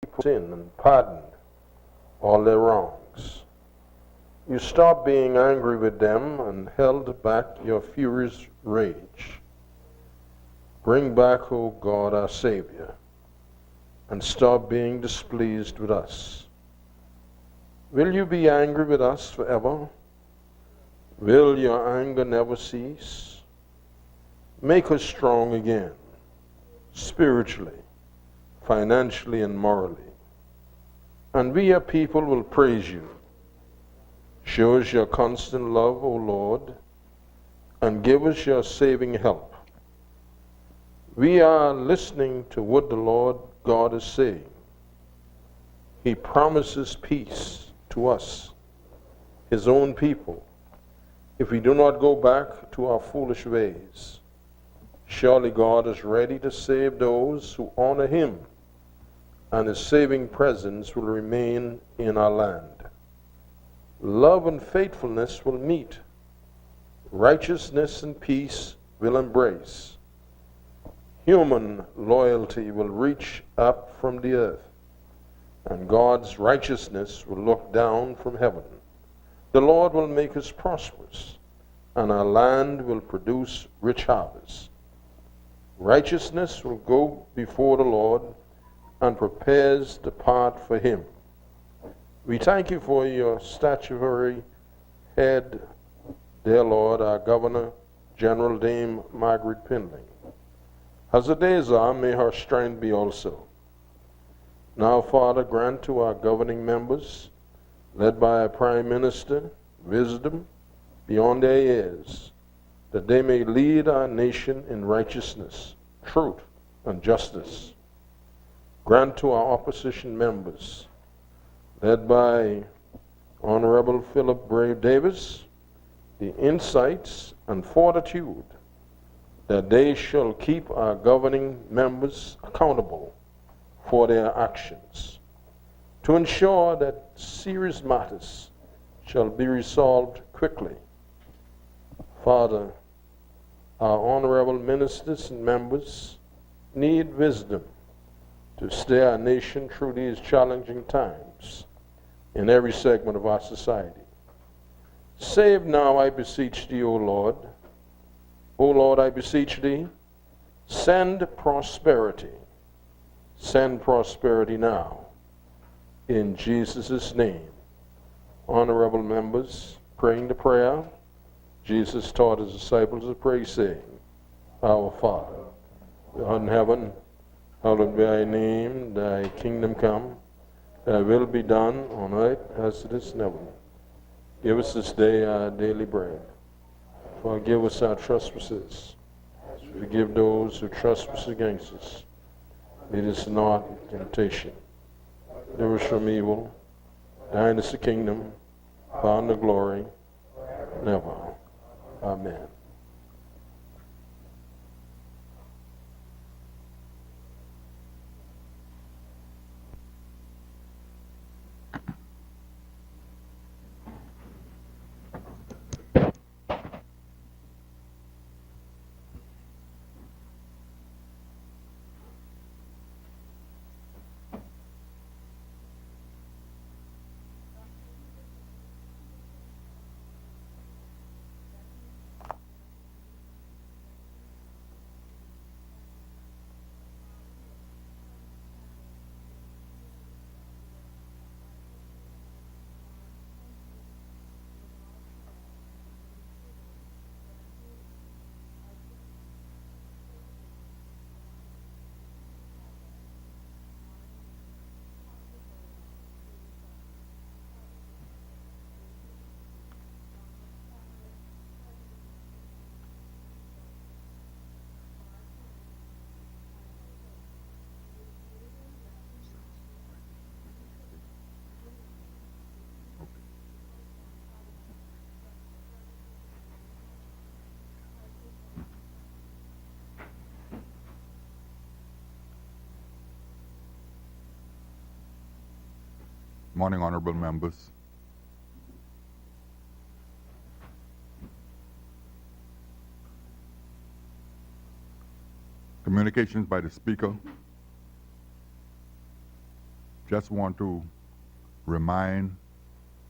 people sin and pardon all their wrongs. You stop being angry with them and held back your furious rage. Bring back, O God, our Savior, and stop being displeased with us. Will you be angry with us forever? Will your anger never cease? Make us strong again, spiritually, financially, and morally. And we, your people, will praise you. Show us your constant love, O Lord, and give us your saving help. We are listening to what the Lord God is saying. He promises peace to us, his own people, if we do not go back to our foolish ways. Surely God is ready to save those who honor him, and his saving presence will remain in our land. Love and faithfulness will meet. Righteousness and peace will embrace. Human loyalty will reach up from the earth, and God's righteousness will look down from heaven. The Lord will make us prosperous, and our land will produce rich harvests. Righteousness will go before the Lord and prepares the path for him. We thank you for your statutory head, dear Lord, our Governor, General Dame Margaret Pindling. As the days are, may her strength be also. Now, Father, grant to our governing members, led by our Prime Minister, wisdom beyond their years, that they may lead our nation in righteousness, truth, and justice. Grant to our opposition members, led by Honorable Philip Brave Davis, the insights and fortitude that they shall keep our governing members accountable for their actions, to ensure that serious matters shall be resolved quickly. Father, our honorable ministers and members need wisdom to steer our nation through these challenging times in every segment of our society. Save now, I beseech thee, O Lord. O Lord, I beseech thee, send prosperity. Send prosperity now. In Jesus' name. Honorable members, praying the prayer Jesus taught his disciples to pray, saying, Our Father, who art in heaven, hallowed be thy name, thy kingdom come, thy will be done on earth as it is in heaven. Give us this day our daily bread. Forgive us our trespasses, as we forgive those who trespass against us. Lead us not into temptation. Deliver us from evil. Thine is the kingdom, power, and the glory, never. Amen. Morning, honorable members. Communications by the Speaker. just want to remind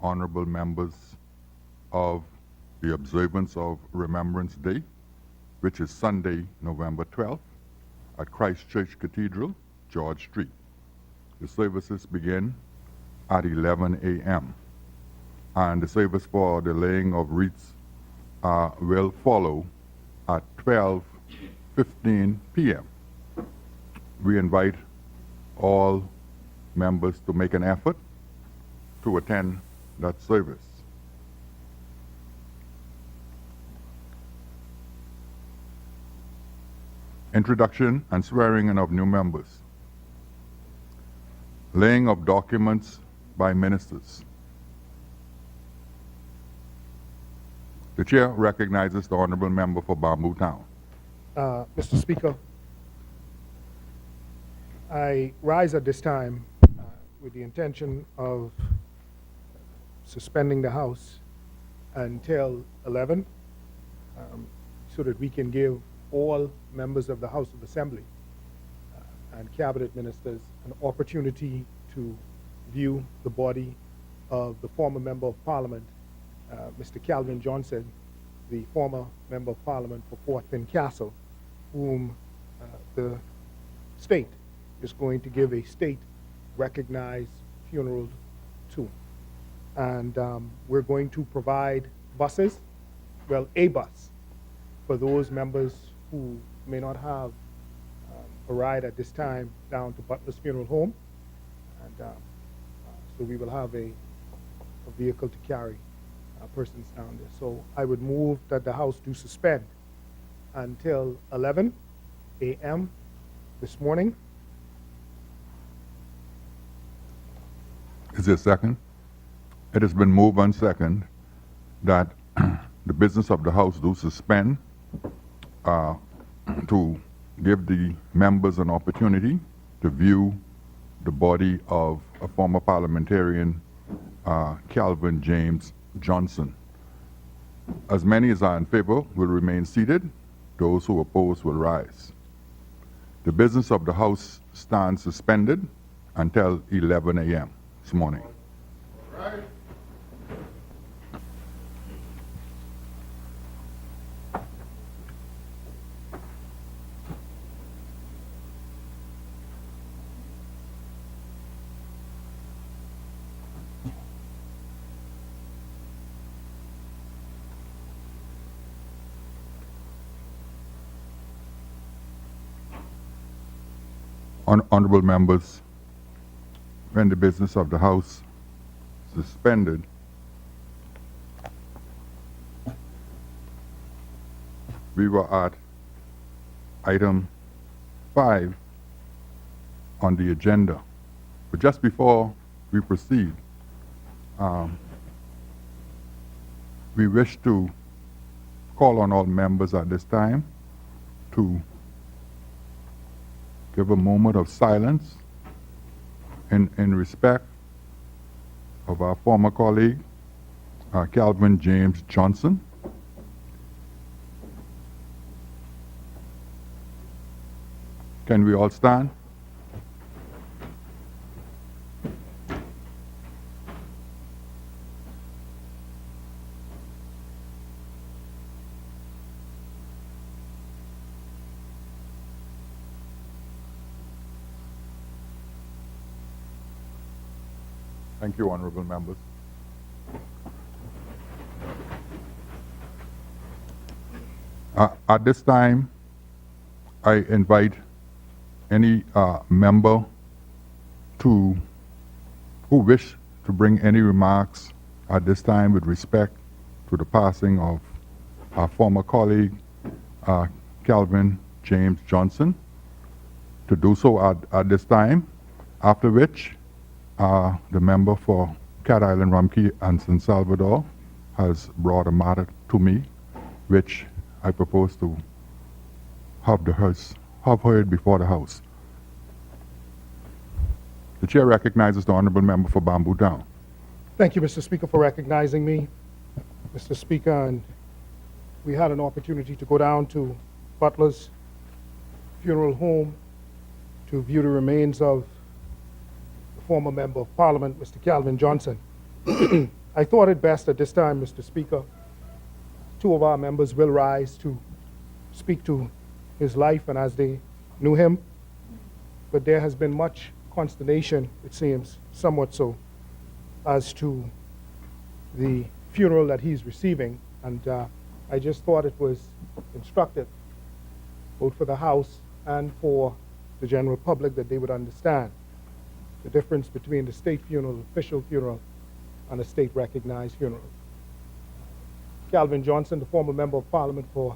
honorable members of the observance of Remembrance Day, which is Sunday, November 12th, at Christ Church Cathedral, George Street. The services begin at 11 a.m. and the service for the laying of wreaths will follow at 12:15 p.m. We invite all members to make an effort to attend that service. Introduction and swearing in of new members. Laying of documents by ministers. The chair recognizes the honorable member for Bamboo Town. Mr. Speaker, I rise at this time with the intention of suspending the House until 11 so that we can give all members of the House of Assembly and cabinet ministers an opportunity to view the body of the former Member of Parliament, Mr. Calvin Johnson, the former Member of Parliament for Fort Finn Castle, whom the state is going to give a state-recognized funeral to. And we're going to provide buses, well, a bus, for those members who may not have a ride at this time down to Butler's Funeral Home. And so we will have a vehicle to carry persons down there. So I would move that the House do suspend until 11 a.m. this morning. Is there a second? It has been moved and second that the business of the House do suspend to give the members an opportunity to view the body of a former parliamentarian, Calvin James Johnson. As many as are in favor will remain seated. Those who oppose will rise. The business of the House stands suspended until 11 a.m. this morning. All right. Honorable members, when the business of the House suspended, we were at item 5 on the agenda. But just before we proceed, we wish to call on all members at this time to give a moment of silence in respect of our former colleague, Calvin James Johnson. Can we all stand? Thank you, honorable members. At this time, I invite any member who wish to bring any remarks at this time with respect to the passing of our former colleague, Calvin James Johnson, to do so at this time, after which the member for Cat Island, Rumkey, and San Salvador has brought a matter to me, which I propose to have heard before the House. The chair recognizes the honorable member for Bamboo Town. Thank you, Mr. Speaker, for recognizing me. Mr. Speaker, and we had an opportunity to go down to Butler's Funeral Home to view the remains of the former Member of Parliament, Mr. Calvin Johnson. I thought it best at this time, Mr. Speaker, two of our members will rise to speak to his life and as they knew him. But there has been much consternation, it seems, somewhat so, as to the funeral that he's receiving. And I just thought it was instructive, both for the House and for the general public, that they would understand the difference between the state funeral, official funeral, and a state-recognized funeral. Calvin Johnson, the former Member of Parliament for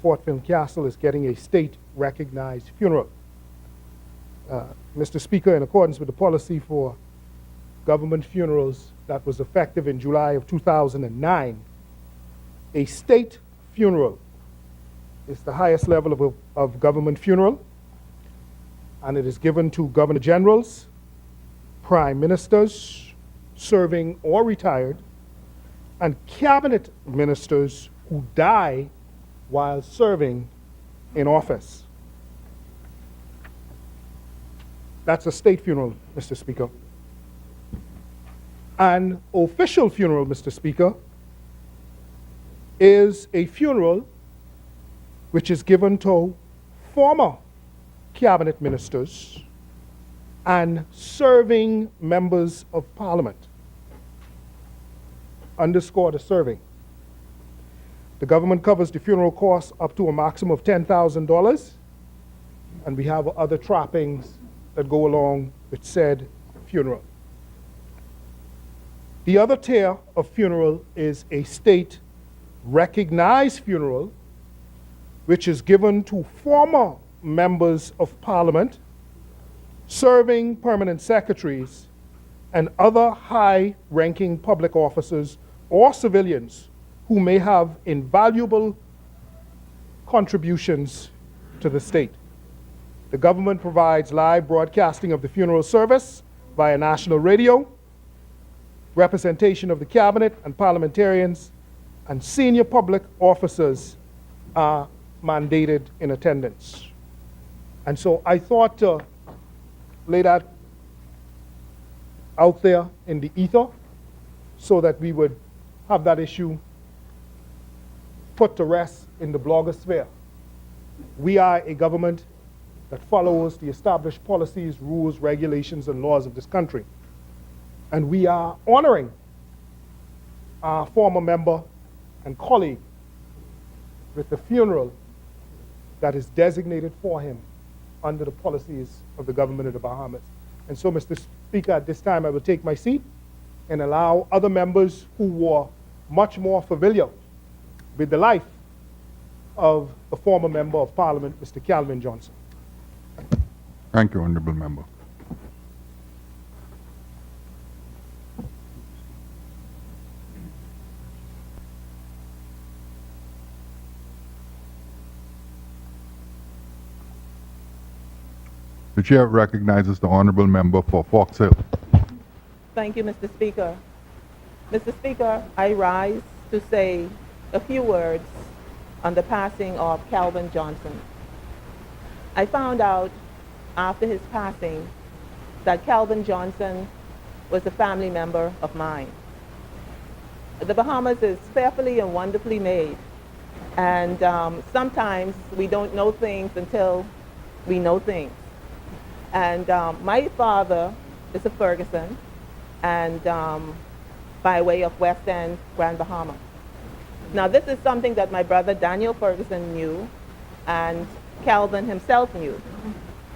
Fort Fincastle, is getting a state-recognized funeral. Mr. Speaker, in accordance with the policy for government funerals that was effective in July of 2009, a state funeral is the highest level of government funeral, and it is given to governor generals, prime ministers, serving or retired, and cabinet ministers who die while serving in office. That's a state funeral, Mr. Speaker. An official funeral, Mr. Speaker, is a funeral which is given to former cabinet ministers and serving members of Parliament. Underscore the serving. The government covers the funeral costs up to a maximum of $10,000, and we have other trappings that go along with said funeral. The other tier of funeral is a state-recognized funeral, which is given to former members of Parliament, serving permanent secretaries, and other high-ranking public officers or civilians who may have invaluable contributions to the state. The government provides live broadcasting of the funeral service via national radio, representation of the cabinet and parliamentarians, and senior public officers are mandated in attendance. And so I thought to lay that out there in the ether so that we would have that issue put to rest in the blogosphere. We are a government that follows the established policies, rules, regulations, and laws of this country. And we are honoring our former member and colleague with the funeral that is designated for him under the policies of the government of the Bahamas. And so, Mr. Speaker, at this time I will take my seat and allow other members who were much more familiar with the life of the former Member of Parliament, Mr. Calvin Johnson. Thank you, Honorable Member. The Chair recognizes the Honorable Member for Fox Hill. Thank you, Mr. Speaker. Mr. Speaker, I rise to say a few words on the passing of Calvin Johnson. I found out after his passing that Calvin Johnson was a family member of mine. The Bahamas is fearfully and wonderfully made, and sometimes we don't know things until we know things. And my father is a Ferguson, and by way of West End, Grand Bahama. Now this is something that my brother Daniel Ferguson knew, and Calvin himself knew.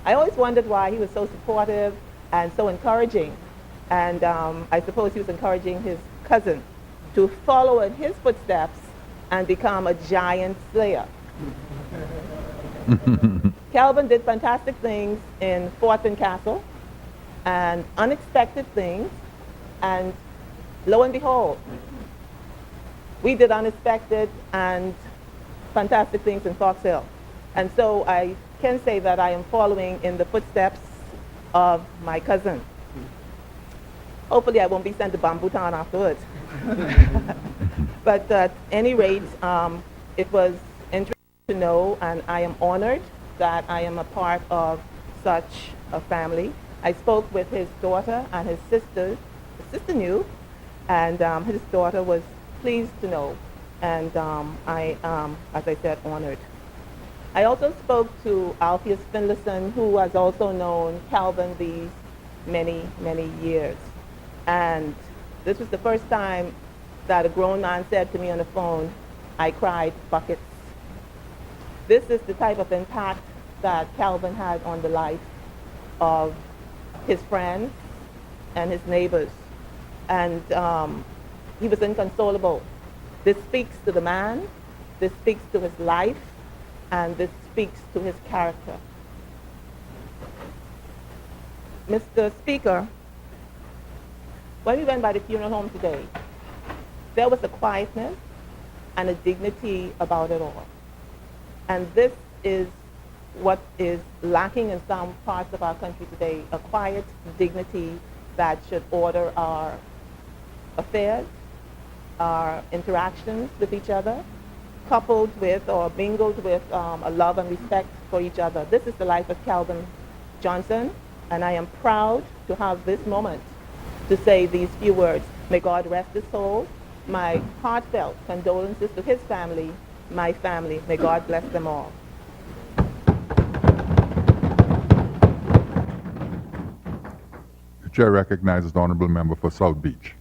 I always wondered why he was so supportive and so encouraging. And I suppose he was encouraging his cousin to follow in his footsteps and become a giant slayer. Calvin did fantastic things in Fort Fincastle and unexpected things, and lo and behold, we did unexpected and fantastic things in Fox Hill. And so I can say that I am following in the footsteps of my cousin. Hopefully I won't be sent to Bambutan afterwards. But at any rate, it was interesting to know, and I am honored that I am a part of such a family. I spoke with his daughter and his sister. His sister knew, and his daughter was pleased to know. And I am, as I said, honored. I also spoke to Alpheus Finlayson, who has also known Calvin these many, many years. And this was the first time that a grown man said to me on the phone, I cried buckets. This is the type of impact that Calvin had on the life of his friends and his neighbors. And he was inconsolable. This speaks to the man, this speaks to his life, and this speaks to his character. Mr. Speaker, when we went by the funeral home today, there was a quietness and a dignity about it all. And this is what is lacking in some parts of our country today, a quiet dignity that should order our affairs, our interactions with each other, coupled with or mingled with a love and respect for each other. This is the life of Calvin Johnson, and I am proud to have this moment to say these few words. May God rest his soul. My heartfelt condolences to his family, my family. May God bless them all. The chair recognizes the honorable member for South Beach.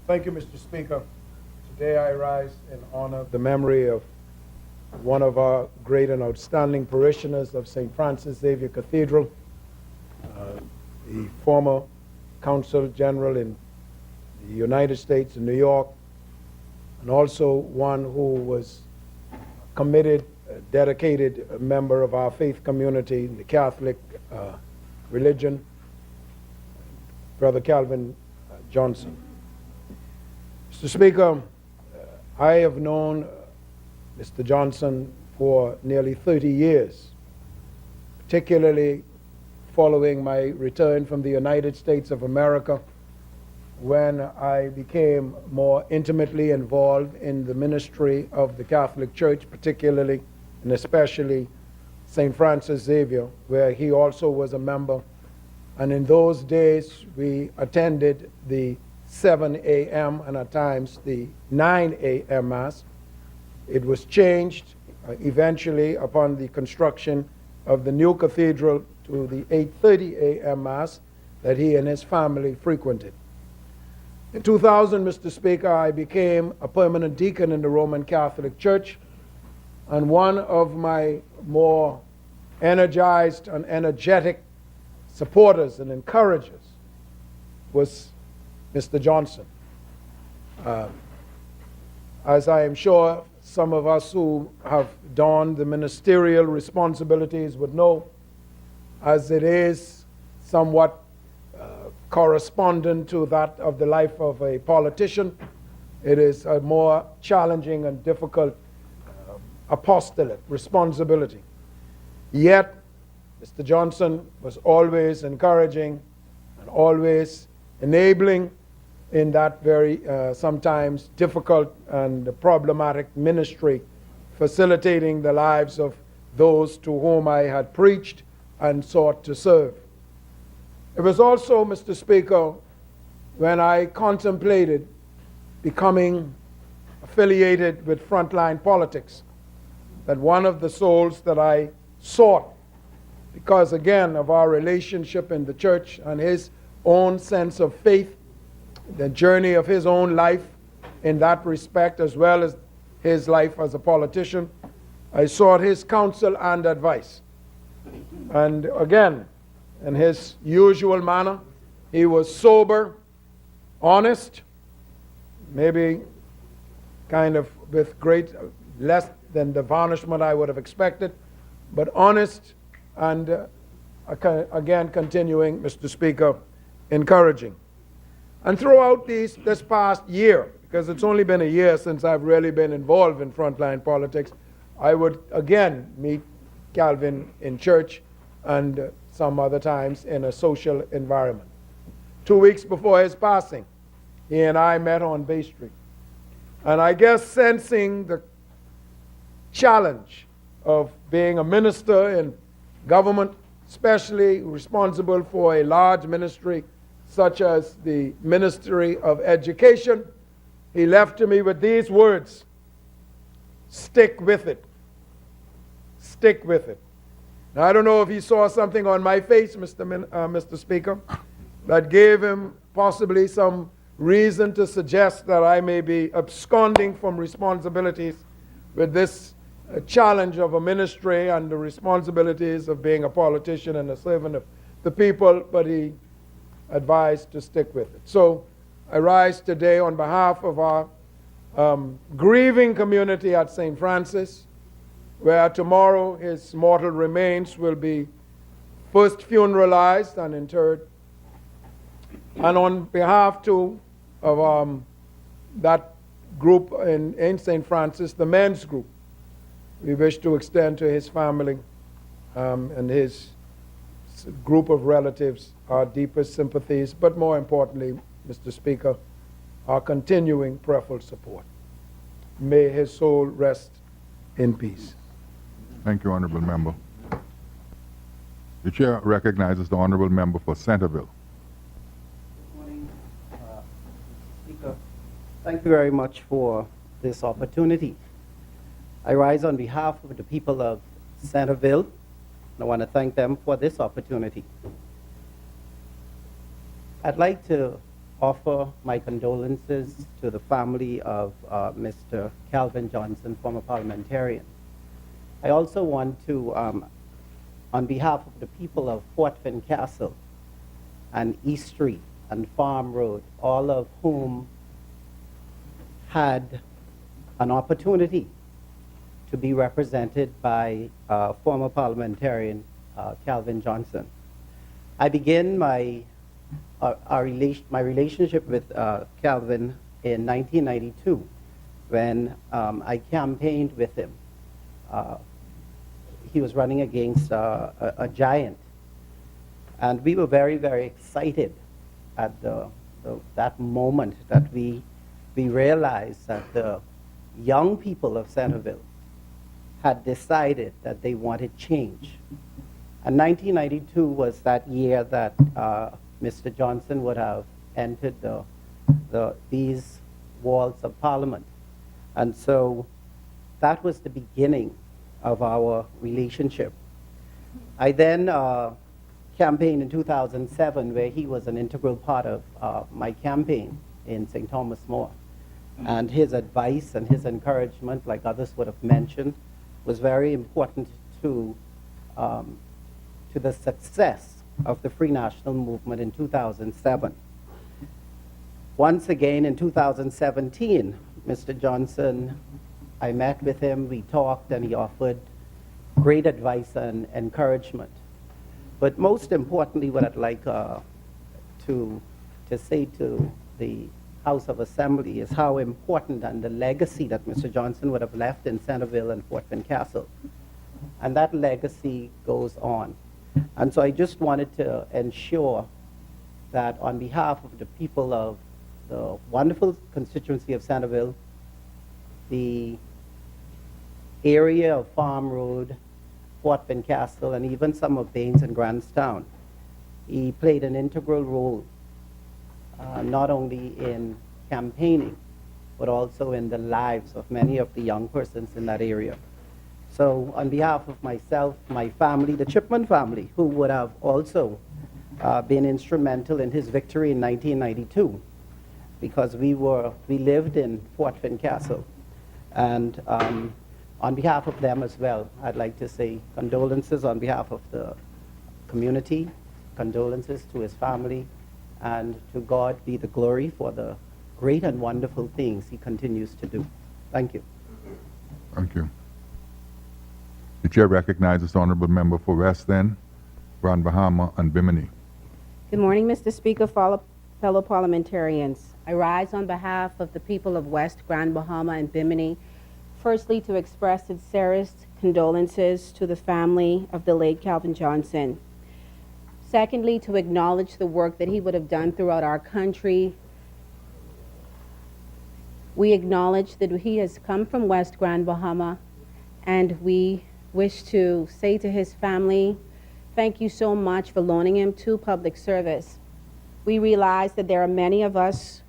Thank you, Mr. Speaker. Today I rise in honor of the memory of one of our great and outstanding parishioners of St. Francis Xavier Cathedral, the former Consul General in the United States in New York, and also one who was committed, dedicated member of our faith community, the Catholic religion, Brother Calvin Johnson. Mr. Speaker, I have known Mr. Johnson for nearly 30 years, particularly following my return from the United States of America, when I became more intimately involved in the ministry of the Catholic Church, particularly and especially St. Francis Xavier, where he also was a member. And in those days, we attended the 7 a.m. and at times the 9 a.m. Mass. It was changed eventually upon the construction of the new cathedral to the 8:30 a.m. Mass that he and his family frequented. In 2000, Mr. Speaker, I became a permanent deacon in the Roman Catholic Church, and one of my more energized and energetic supporters and encouragers was Mr. Johnson. As I am sure some of us who have donned the ministerial responsibilities would know, as it is somewhat correspondent to that of the life of a politician, it is a more challenging and difficult apostolate, responsibility. Yet, Mr. Johnson was always encouraging and always enabling in that very sometimes difficult and problematic ministry, facilitating the lives of those to whom I had preached and sought to serve. It was also, Mr. Speaker, when I contemplated becoming affiliated with frontline politics, that one of the souls that I sought, because again of our relationship in the church and his own sense of faith, the journey of his own life in that respect, as well as his life as a politician, I sought his counsel and advice. And again, in his usual manner, he was sober, honest, maybe kind of with less than the varnishment I would have expected, but honest and again continuing, Mr. Speaker, encouraging. And throughout this past year, because it's only been a year since I've really been involved in frontline politics, I would again meet Calvin in church and some other times in a social environment. 2 weeks before his passing, he and I met on Bay Street. And I guess sensing the challenge of being a minister in government, especially responsible for a large ministry such as the Ministry of Education, he left to me with these words: stick with it. Stick with it. Now, I don't know if he saw something on my face, Mr. Speaker, that gave him possibly some reason to suggest that I may be absconding from responsibilities with this challenge of a ministry and the responsibilities of being a politician and a servant of the people, but he advised to stick with it. So I rise today on behalf of our grieving community at St. Francis, where tomorrow his mortal remains will be first funeralized and interred. And on behalf too of that group in St. Francis, the men's group, we wish to extend to his family and his group of relatives our deepest sympathies, but more importantly, Mr. Speaker, our continuing prayerful support. May his soul rest in peace. Thank you, Honorable Member. The Chair recognizes the Honorable Member for Centerville. Good morning, Mr. Speaker. Thank you very much for this opportunity. I rise on behalf of the people of Centerville, and I want to thank them for this opportunity. I'd like to offer my condolences to the family of Mr. Calvin Johnson, former parliamentarian. I also want to, on behalf of the people of Fort Fincastle and East Street and Farm Road, all of whom had an opportunity to be represented by former parliamentarian Calvin Johnson. I begin my relationship with Calvin in 1992 when I campaigned with him. He was running against a giant. And we were very, very excited at that moment that we realized that the young people of Centerville had decided that they wanted change. And 1992 was that year that Mr. Johnson would have entered these walls of Parliament. And so that was the beginning of our relationship. I then campaigned in 2007, where he was an integral part of my campaign in St. Thomas More. And his advice and his encouragement, like others would have mentioned, was very important to the success of the Free National Movement in 2007. Once again, in 2017, Mr. Johnson, I met with him, we talked, and he offered great advice and encouragement. But most importantly, what I'd like to say to the House of Assembly is how important and the legacy that Mr. Johnson would have left in Centerville and Fort Fincastle. And that legacy goes on. And so I just wanted to ensure that on behalf of the people of the wonderful constituency of Centerville, the area of Farm Road, Fort Fincastle, and even some of Baines and Grantstown, he played an integral role, not only in campaigning, but also in the lives of many of the young persons in that area. So on behalf of myself, my family, the Chipman family, who would have also been instrumental in his victory in 1992, because we lived in Fort Fincastle. And on behalf of them as well, I'd like to say condolences on behalf of the community, condolences to his family, and to God be the glory for the great and wonderful things he continues to do. Thank you. Thank you. The Chair recognizes the Honorable Member for West End, Grand Bahama, and Bimini. Good morning, Mr. Speaker, fellow parliamentarians. I rise on behalf of the people of West Grand Bahama and Bimini, firstly to express sincerest condolences to the family of the late Calvin Johnson. Secondly, to acknowledge the work that he would have done throughout our country. We acknowledge that he has come from West Grand Bahama, and we wish to say to his family Thank you so much for loaning him to public service. We realize that there are many of us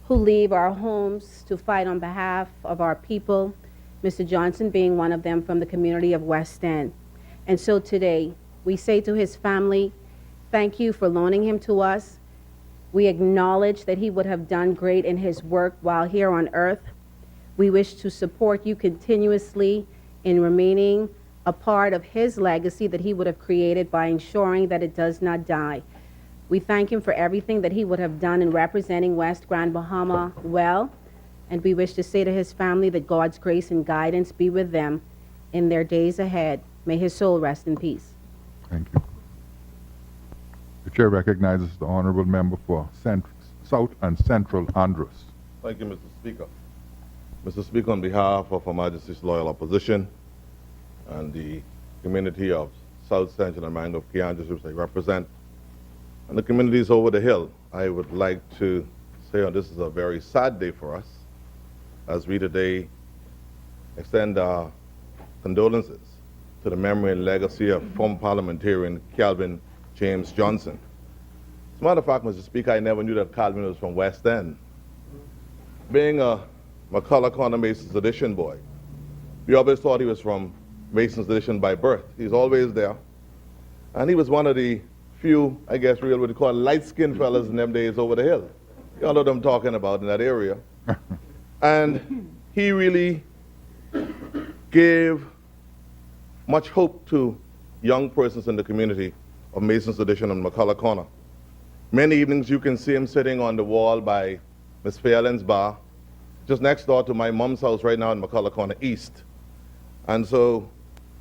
who leave our homes to fight on behalf of our people, Mr. Johnson being one of them from the community of West End. And so today, we say to his family, thank you for loaning him to us. We acknowledge that he would have done great in his work while here on earth. We wish to support you continuously in remaining a part of his legacy that he would have created by ensuring that it does not die. We thank him for everything that he would have done in representing West Grand Bahama well, and we wish to say to his family that God's grace and guidance be with them in their days ahead. May his soul rest in peace. Thank you. The chair recognizes the honorable member for South and Central Andros. Thank you, Mr. Speaker. Mr. Speaker, on behalf of Her Majesty's Loyal Opposition and the community of South Central and Mangrove Key Andros, which I represent, and the communities over the hill, I would like to say this is a very sad day for us, as we today extend our condolences to the memory and legacy of former parliamentarian Calvin James Johnson. As a matter of fact, Mr. Speaker, I never knew that Calvin was from West End. Being a McCullough Corner Mason's Edition boy, we always thought he was from Mason's Edition by birth. He's always there. And he was one of the few, I guess, real what you call light-skinned fellas in them days over the hill. You all know what I'm talking about in that area. And he really gave much hope to young persons in the community of Mason's Edition and McCullough Corner. Many evenings you can see him sitting on the wall by Miss Fairland's bar, just next door to my mom's house right now in McCullough Corner East. And so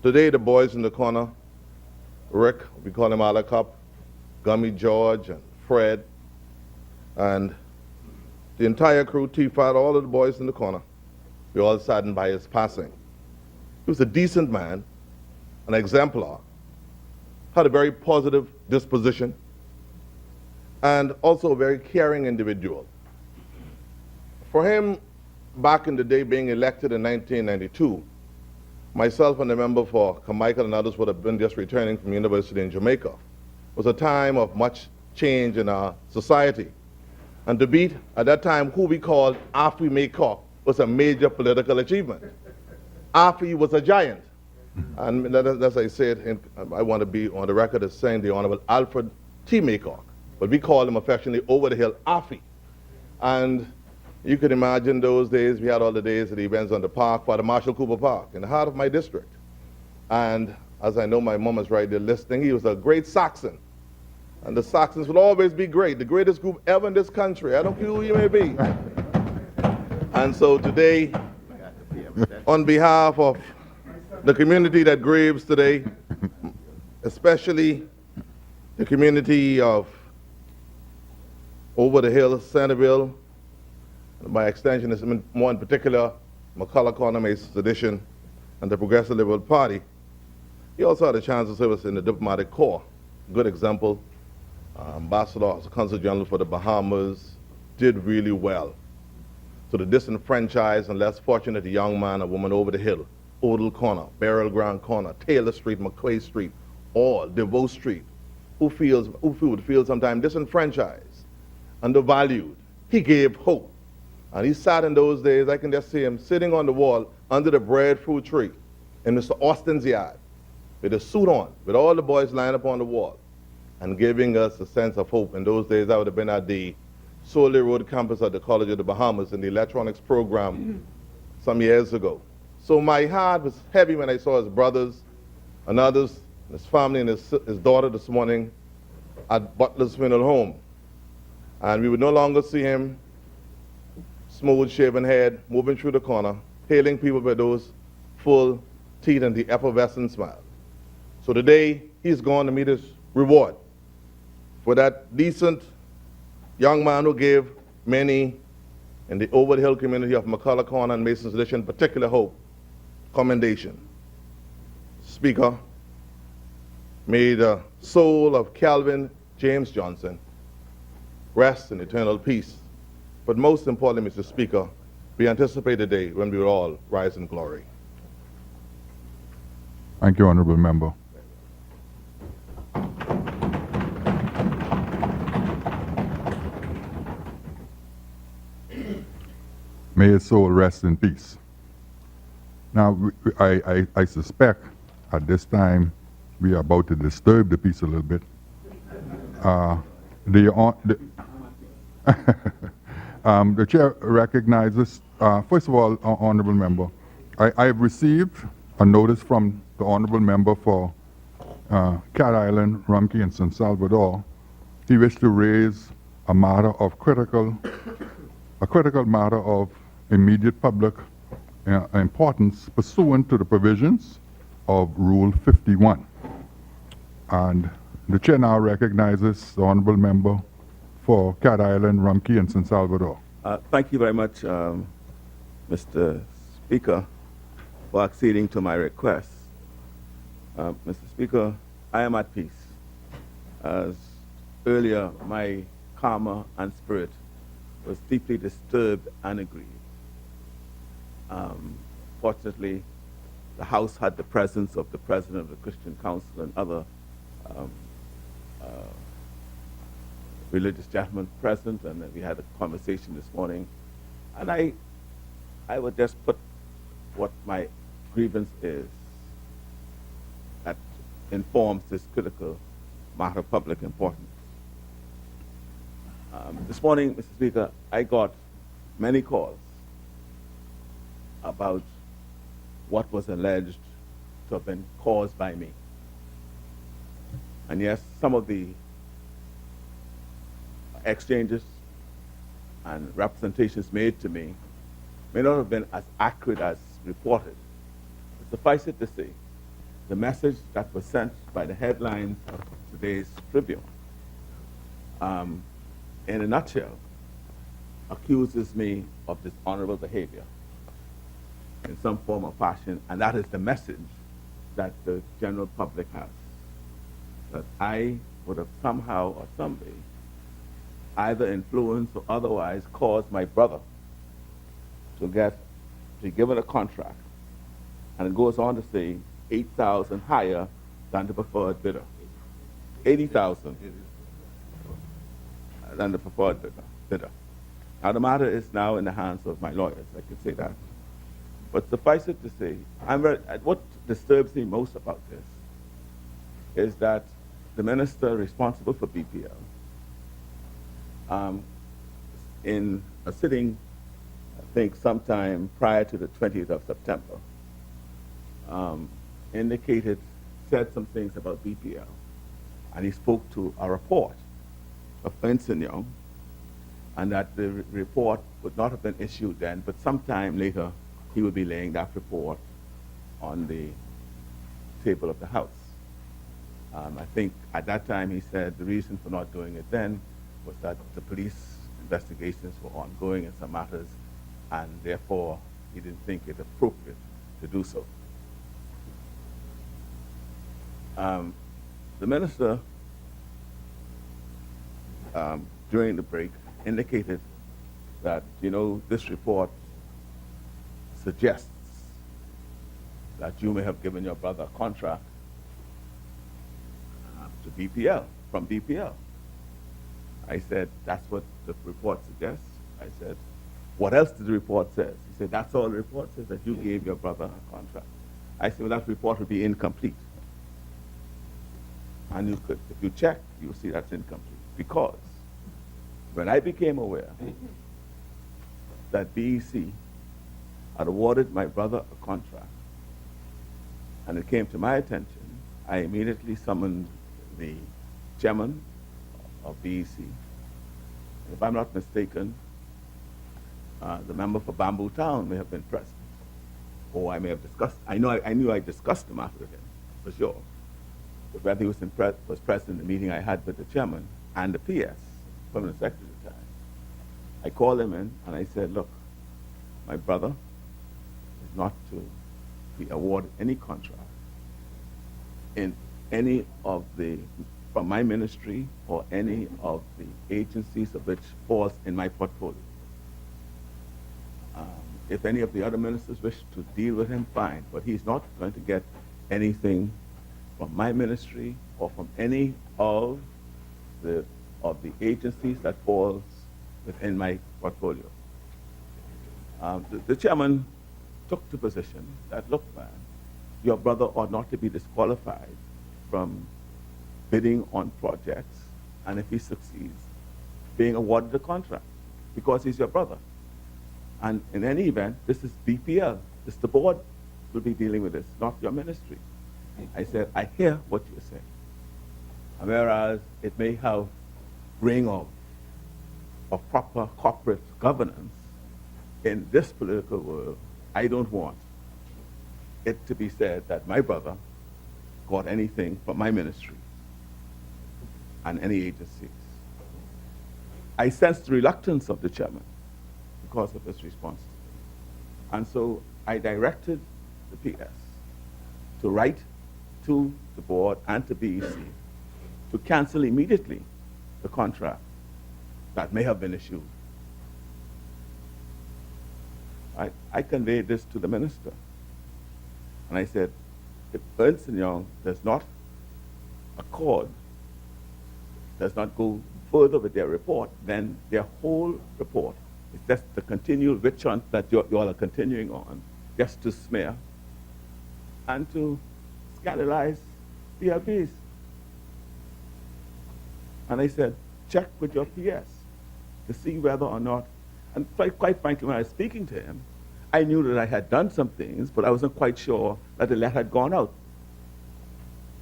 today the boys in the corner, Rick, we call him Alacup, Gummy George and Fred, and the entire crew, T-Fat, all of the boys in the corner, we all saddened by his passing. He was a decent man, an exemplar, had a very positive disposition, and also a very caring individual. For him, back in the day being elected in 1992, myself and a member for Carmichael and others would have been just returning from university in Jamaica. It was a time of much change in our society. And to beat, at that time, who we called Afi Maycock was a major political achievement. Afi was a giant. And as I said, I want to be on the record as saying the Honorable Alfred T. Maycock, but we called him affectionately over the hill Afi. And you can imagine those days, we had all the days at the events on the park, for the Marshall Cooper Park, in the heart of my district. And as I know my mom is right there listening, he was a great Saxon. And the Saxons will always be great, the greatest group ever in this country. I don't care who you may be. And so today, on behalf of the community that grieves today, especially the community of over the hill, Centerville, by extension, is more in particular, McCullough Corner Mason's Edition and the Progressive Liberal Party. He also had a chance to serve in the diplomatic corps. Good example. Ambassador, Consul General for the Bahamas, did really well. So the disenfranchised and less fortunate young man or woman over the hill, Odell Corner, Barrel Ground Corner, Taylor Street, McQuay Street, or DeVoe Street, who would feel sometimes disenfranchised, undervalued. He gave hope. And he sat in those days, I can just see him sitting on the wall under the breadfruit tree in Mr. Austin's yard with a suit on, with all the boys lined up on the wall and giving us a sense of hope. In those days, I would have been at the Solely Road campus at the College of the Bahamas in the electronics program some years ago. So my heart was heavy when I saw his brothers and others, his family and his daughter this morning at Butler's funeral home. And we would no longer see him smooth shaven head, moving through the corner, hailing people with those full teeth and the effervescent smile. So today, he's gone to meet his reward for that decent young man who gave many in the over the hill community of McCullough Corner and Mason's Edition particular hope, commendation. Speaker, may the soul of Calvin James Johnson rest in eternal peace. But most importantly, Mr. Speaker, we anticipate a day when we will all rise in glory. Thank you, Honorable Member. May his soul rest in peace. Now, I suspect at this time we are about to disturb the peace a little bit. The chair recognizes, first of all, honorable member, I have received a notice from the honorable member for Cat Island, Rumkey, and San Salvador. He wished to raise a matter of critical matter of immediate public importance pursuant to the provisions of Rule 51. And the chair now recognizes the honorable member for Cat Island, Rumkey, and San Salvador. Thank you very much, Mr. Speaker, for acceding to my request. Mr. Speaker, I am at peace. As earlier, my karma and spirit was deeply disturbed and aggrieved. Fortunately, the House had the presence of the President of the Christian Council and other religious gentlemen present, and we had a conversation this morning. And I would just put what my grievance is that informs this critical matter of public importance. This morning, Mr. Speaker, I got many calls about what was alleged to have been caused by me. And yes, some of the exchanges and representations made to me may not have been as accurate as reported. But suffice it to say, the message that was sent by the headlines of today's Tribune, in a nutshell, accuses me of dishonorable behavior in some form or fashion, and that is the message that the general public has. That I would have somehow or someday either influenced or otherwise caused my brother to be given a contract, and it goes on to say 8,000 higher than the preferred bidder. 80,000 than the preferred bidder. Now the matter is now in the hands of my lawyers, I can say that. But suffice it to say, what disturbs me most about this is that the minister responsible for BPL, in a sitting, I think sometime prior to the 20th of September, said some things about BPL, and he spoke to a report of Ernst & Young, and that the report would not have been issued then, but sometime later he would be laying that report on the table of the House. I think at that time he said the reason for not doing it then was that the police investigations were ongoing in some matters, and therefore he didn't think it appropriate to do so. The minister, during the break, indicated that, this report suggests that you may have given your brother a contract to BPL, from BPL. I said, that's what the report suggests. I said, what else did the report say? He said, that's all the report says, that you gave your brother a contract. I said, well, that report would be incomplete. And if you check, you'll see that's incomplete. Because when I became aware that BEC had awarded my brother a contract, and it came to my attention, I immediately summoned the chairman of BEC. If I'm not mistaken, the member for Bamboo Town may have been present, or I may have discussed. I knew I discussed the matter with him for sure. But whether he was present in the meeting I had with the chairman and the PS, permanent secretary at the time, I called him in and I said, look, my brother is not to be awarded any contract in any of from my ministry or any of the agencies of which falls in my portfolio. If any of the other ministers wish to deal with him, fine, but he's not going to get anything from my ministry or from any of the agencies that falls within my portfolio. The chairman took the position that, look, man, your brother ought not to be disqualified from bidding on projects, and if he succeeds, being awarded the contract, because he's your brother. And in any event, this is BPL. This the board will be dealing with this, not your ministry. I said, I hear what you're saying. And whereas it may have ring of proper corporate governance, in this political world, I don't want it to be said that my brother got anything from my ministry and any agencies. I sensed the reluctance of the chairman because of this response. And so I directed the PS to write to the board and to BEC to cancel immediately the contract that may have been issued. I conveyed this to the minister. And I said, if Ernst & Young does not accord, does not go further with their report, then their whole report is just the continual witch hunt that you all are continuing on, just to smear and to scandalize PLPs. And I said, check with your PS to see whether or not, and quite frankly, when I was speaking to him, I knew that I had done some things, but I wasn't quite sure that the letter had gone out.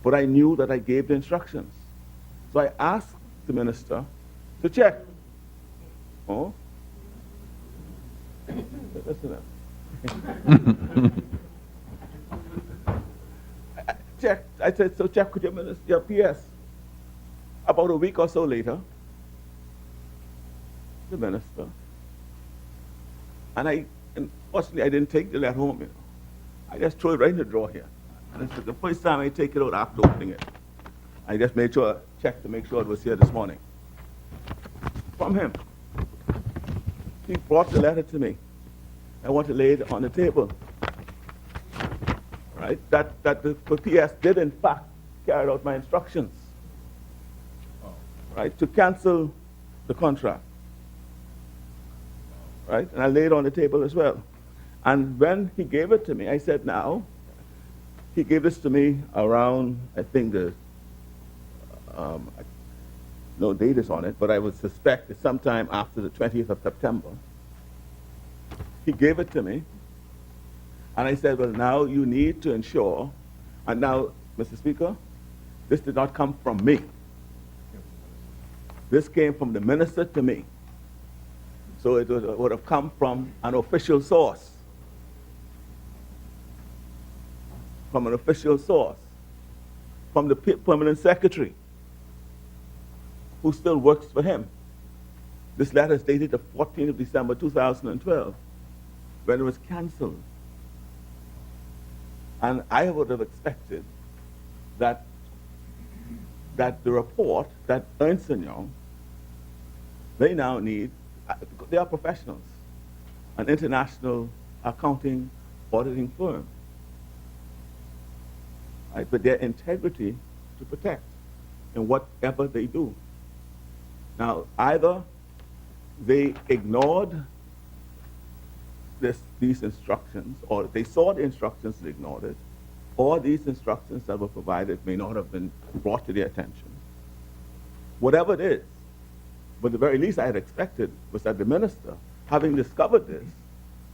But I knew that I gave the instructions. So I asked the minister to check. Oh? Listen up. I checked. I said, so check with your minister, your PS. About a week or so later, the minister, and unfortunately I didn't take the letter home, I just threw it right in the drawer here. And this is the first time I take it out after opening it. I just made sure, checked to make sure it was here this morning. From him. He brought the letter to me. I want to lay it on the table. Right? That the PS did in fact carry out my instructions. Right? To cancel the contract. Right? And I laid it on the table as well. And when he gave it to me, I said, now, he gave this to me around, I think no date is on it, but I would suspect it's sometime after the 20th of September. He gave it to me, and I said, well, now you need to ensure, and now, Mr. Speaker, this did not come from me. This came from the minister to me. So it would have come from an official source. From an official source. From the permanent secretary, who still works for him. This letter is dated the 14th of December 2012, when it was canceled. And I would have expected that the report that Ernst & Young, they now need, they are professionals, an international accounting auditing firm, right? But their integrity to protect in whatever they do. Now, either they ignored these instructions, or they saw the instructions and ignored it, or these instructions that were provided may not have been brought to their attention. Whatever it is, but the very least I had expected was that the minister, having discovered this,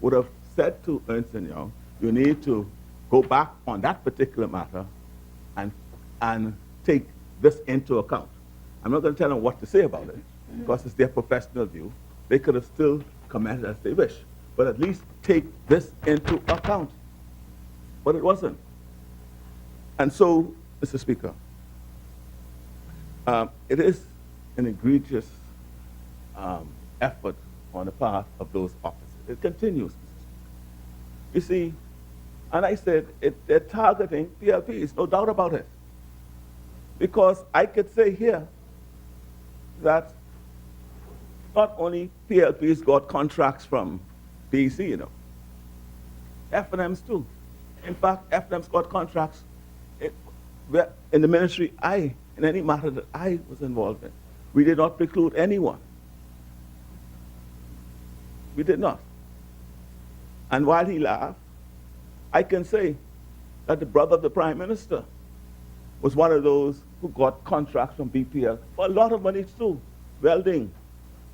would have said to Ernst & Young, you need to go back on that particular matter and take this into account. I'm not going to tell them what to say about it, because it's their professional view. They could have still commented as they wish, but at least take this into account. But it wasn't. And so, Mr. Speaker, it is an egregious effort on the part of those officers. It continues, Mr. Speaker. You see, and I said, they're targeting PLPs, no doubt about it. Because I could say here that not only PLPs got contracts from BEC, you know, F&Ms too. In fact, F&Ms got contracts in the ministry in any matter that I was involved in. We did not preclude anyone. We did not. And while he laughed, I can say that the brother of the Prime Minister was one of those who got contracts from BPL for a lot of money too, welding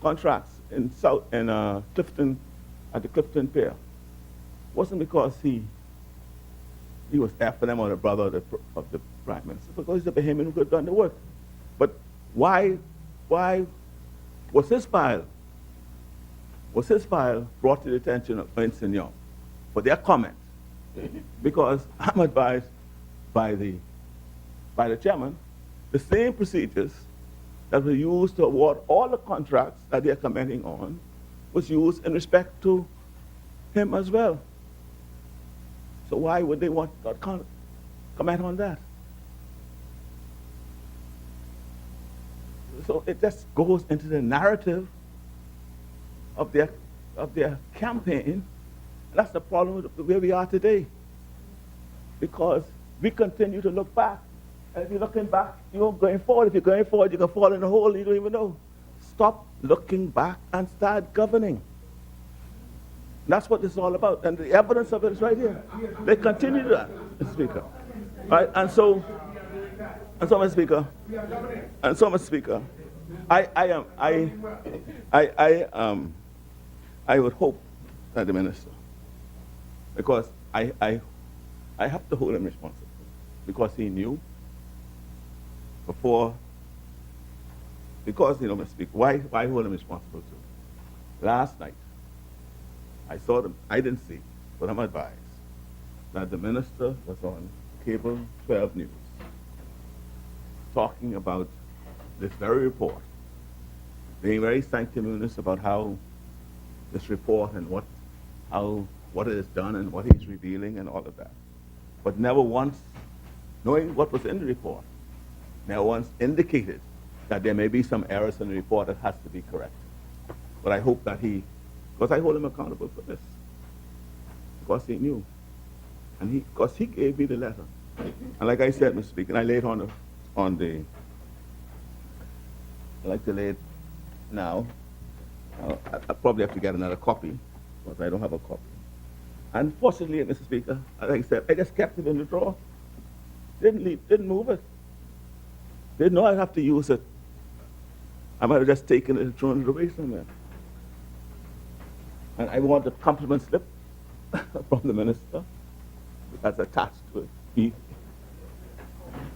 contracts in Clifton, at the Clifton Pier. Wasn't because he was after them or the brother of the Prime Minister, because he's a Bahamian who could have done the work. But why was his file brought to the attention of Ernst & Young for their comment? Because I'm advised by the chairman, the same procedures that were used to award all the contracts that they're commenting on was used in respect to him as well. So why would they want not comment on that? So it just goes into the narrative of their campaign, and that's the problem with where we are today. Because we continue to look back. And if you're looking back, you're going forward. If you're going forward, you can fall in a hole you don't even know. Stop looking back and start governing. That's what this is all about. And the evidence of it is right here. They continue to that, Mr. Speaker. All right, and so, Mr. Speaker, I would hope that the minister, because I have to hold him responsible, because he knew before, because, Mr. Speaker, why hold him responsible too? Last night, I saw them, I didn't see, but I'm advised that the minister was on Cable 12 News talking about this very report, being very sanctimonious about how this report and what it has done and what he's revealing and all of that. But never once, knowing what was in the report, never once indicated that there may be some errors in the report that has to be corrected. But I hope that because I hold him accountable for this, because he knew, and because he gave me the letter. And like I said, Mr. Speaker, and I laid on the, I like to lay it now. I probably have to get another copy, because I don't have a copy. Unfortunately, Mr. Speaker, like I said, I just kept it in the drawer. Didn't move it. Didn't know I'd have to use it. I might have just taken it and thrown it away somewhere. And I want the compliment slip from the minister that's attached to it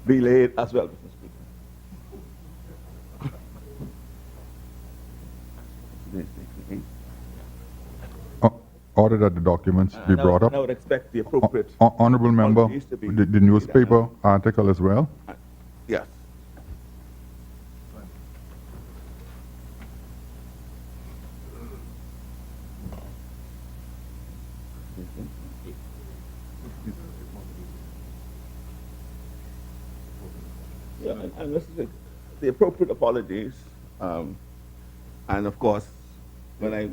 be laid as well, Mr. Speaker. Order that the documents be brought up. I would expect the appropriate... Honorable member, the newspaper article as well. Yes. Yeah, and this is the appropriate apologies, and of course, I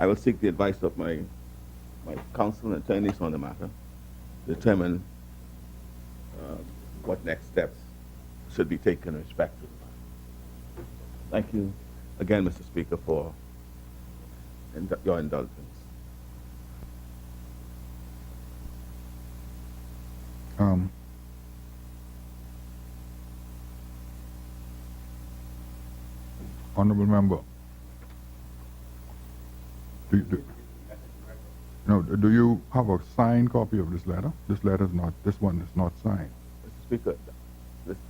will seek the advice of my counsel and attorneys on the matter, determine what next steps should be taken in respect to the matter. Thank you again, Mr. Speaker, for your indulgence. Honorable member, do you have a signed copy of this letter? This one is not signed. Mr. Speaker,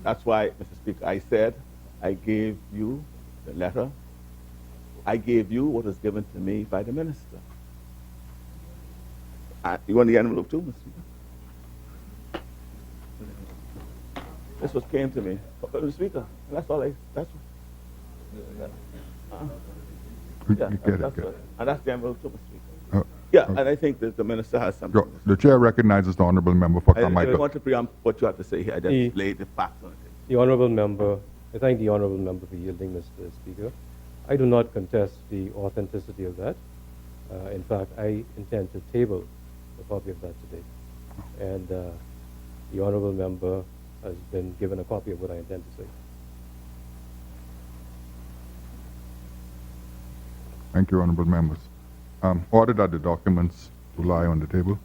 that's why, Mr. Speaker, I said I gave you the letter. I gave you what was given to me by the minister. You want the envelope too, Mr. Speaker? This was came to me, Mr. Speaker. And that's all. And that's the envelope too, Mr. Speaker. And I think that the minister has something. The chair recognizes the honorable member for I want to preempt what you have to say here. I just laid the facts on it. The honorable member, I thank the honorable member for yielding, Mr. Speaker. I do not contest the authenticity of that. In fact, I intend to table a copy of that today. And the honorable member has been given a copy of what I intend to say. Thank you, honorable members. Order that the documents to lie on the table.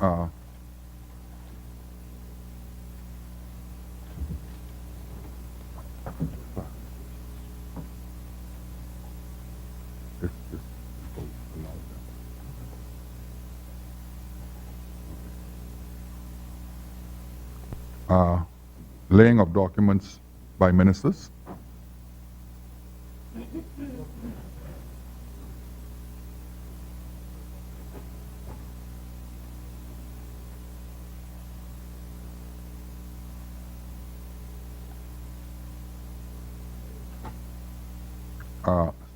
Uh, this will allow them. Laying of documents by ministers.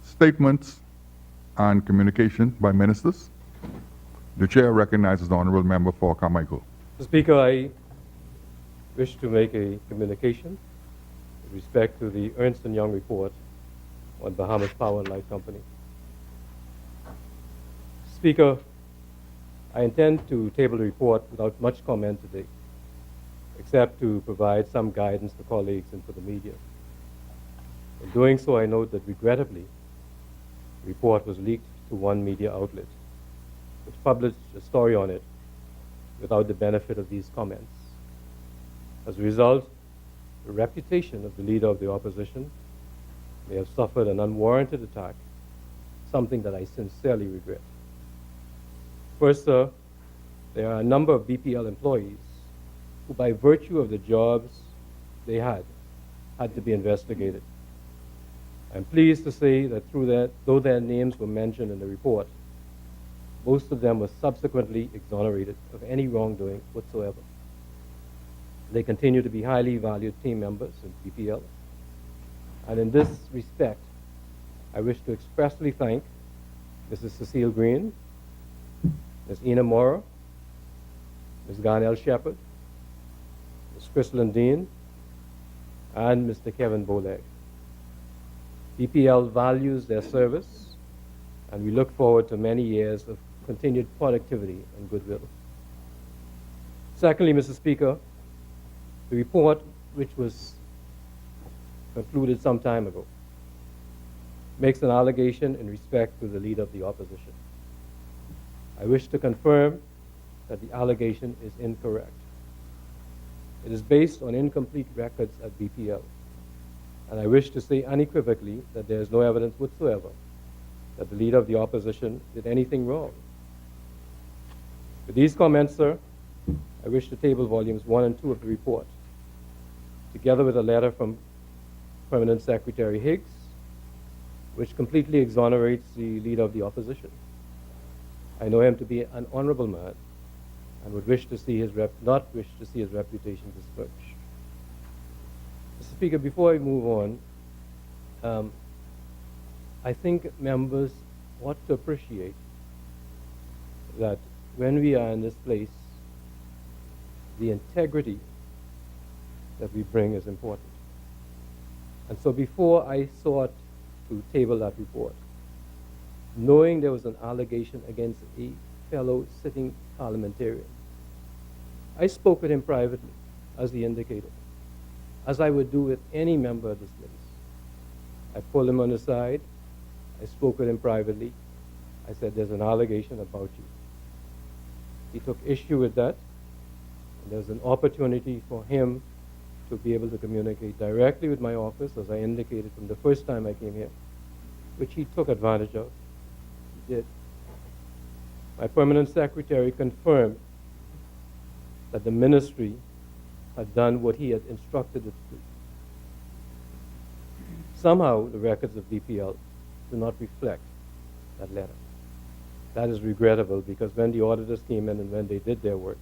Statements and communication by ministers. The chair recognizes the honorable member for Carmichael. Mr. Speaker, I wish to make a communication with respect to the Ernst & Young report on Bahamas Power and Light Company. Speaker, I intend to table the report without much comment today, except to provide some guidance to colleagues and to the media. In doing so, I note that regrettably, the report was leaked to one media outlet, which published a story on it without the benefit of these comments. As a result, the reputation of the leader of the opposition may have suffered an unwarranted attack, something that I sincerely regret. First, sir, there are a number of BPL employees who, by virtue of the jobs they had to be investigated. I'm pleased to say that though their names were mentioned in the report, most of them were subsequently exonerated of any wrongdoing whatsoever. They continue to be highly valued team members in BPL. And in this respect, I wish to expressly thank Mrs. Cecile Green, Ms. Ina Mora, Ms. Garnell Shepard, Ms. Crystalline Dean, and Mr. Kevin Boleg. BPL values their service, and we look forward to many years of continued productivity and goodwill. Secondly, Mr. Speaker, the report, which was concluded some time ago, makes an allegation in respect to the leader of the opposition. I wish to confirm that the allegation is incorrect. It is based on incomplete records at BPL, and I wish to say unequivocally that there is no evidence whatsoever that the leader of the opposition did anything wrong. With these comments, sir, I wish to table volumes 1 and 2 of the report, together with a letter from Permanent Secretary Higgs, which completely exonerates the leader of the opposition. I know him to be an honorable man and would wish to see not wish to see his reputation besmirched. Mr. Speaker, before I move on, I think members ought to appreciate that when we are in this place, the integrity that we bring is important. And so before I sought to table that report, knowing there was an allegation against a fellow sitting parliamentarian, I spoke with him privately, as he indicated, as I would do with any member of this place. I pulled him on the side. I spoke with him privately. I said, there's an allegation about you. He took issue with that. And there's an opportunity for him to be able to communicate directly with my office, as I indicated from the first time I came here, which he took advantage of. He did. My permanent secretary confirmed that the ministry had done what he had instructed it to do. Somehow, the records of BPL do not reflect that letter. That is regrettable, because when the auditors came in and when they did their work,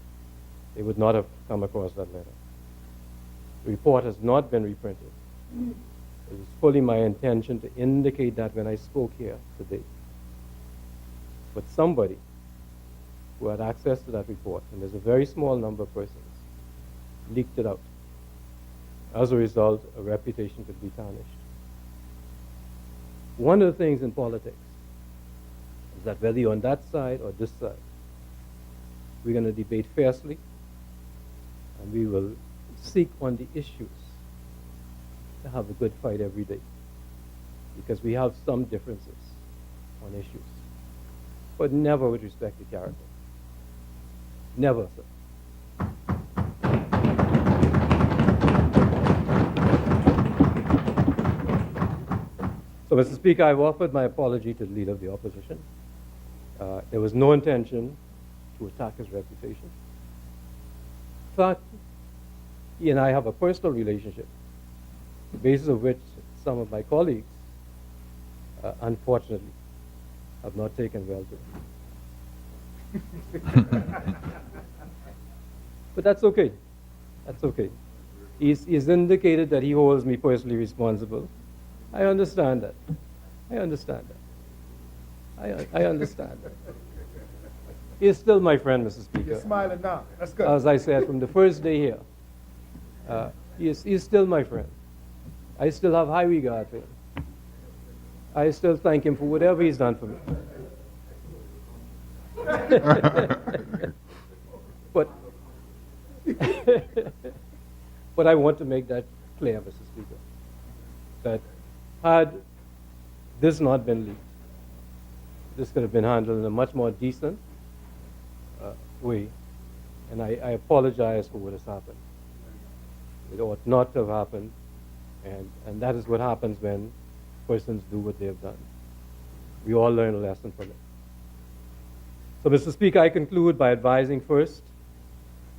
they would not have come across that letter. The report has not been reprinted. It was fully my intention to indicate that when I spoke here today. But somebody who had access to that report, and there's a very small number of persons, leaked it out. As a result, a reputation could be tarnished. One of the things in politics is that whether you're on that side or this side, we're going to debate fiercely, and we will seek on the issues to have a good fight every day, because we have some differences on issues, but never with respect to character. Never, sir. So, Mr. Speaker, I've offered my apology to the Leader of the Opposition. There was no intention to attack his reputation. In fact, he and I have a personal relationship, the basis of which some of my colleagues, unfortunately, have not taken well to. But that's okay. That's okay. He's indicated that he holds me personally responsible. I understand that. I understand that. I understand that. He is still my friend, Mr. Speaker. You're smiling now. That's good. As I said, from the first day here, he is still my friend. I still have high regard for him. I still thank him for whatever he's done for me. But, but I want to make that clear, Mr. Speaker, that had this not been leaked, this could have been handled in a much more decent way, and I apologize for what has happened. It ought not to have happened, and that is what happens when persons do what they have done. We all learn a lesson from it. So, Mr. Speaker, I conclude by advising first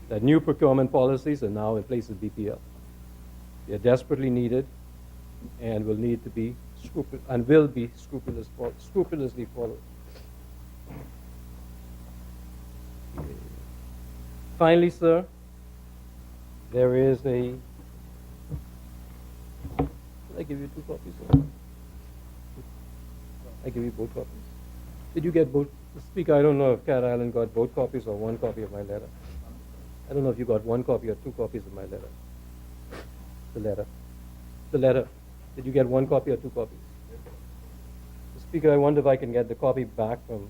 that new procurement policies are now in place at BPL. They are desperately needed and will need to be scrupulously followed. Finally, sir, there is a. Did I give you 2 copies? I give you both copies. Did you get both? Speaker, I don't know if Cat Island got both copies or 1 copy of my letter. I don't know if you got 1 copy or 2 copies of my letter. The letter. Did you get 1 copy or 2 copies? Speaker, I wonder if I can get the copy back from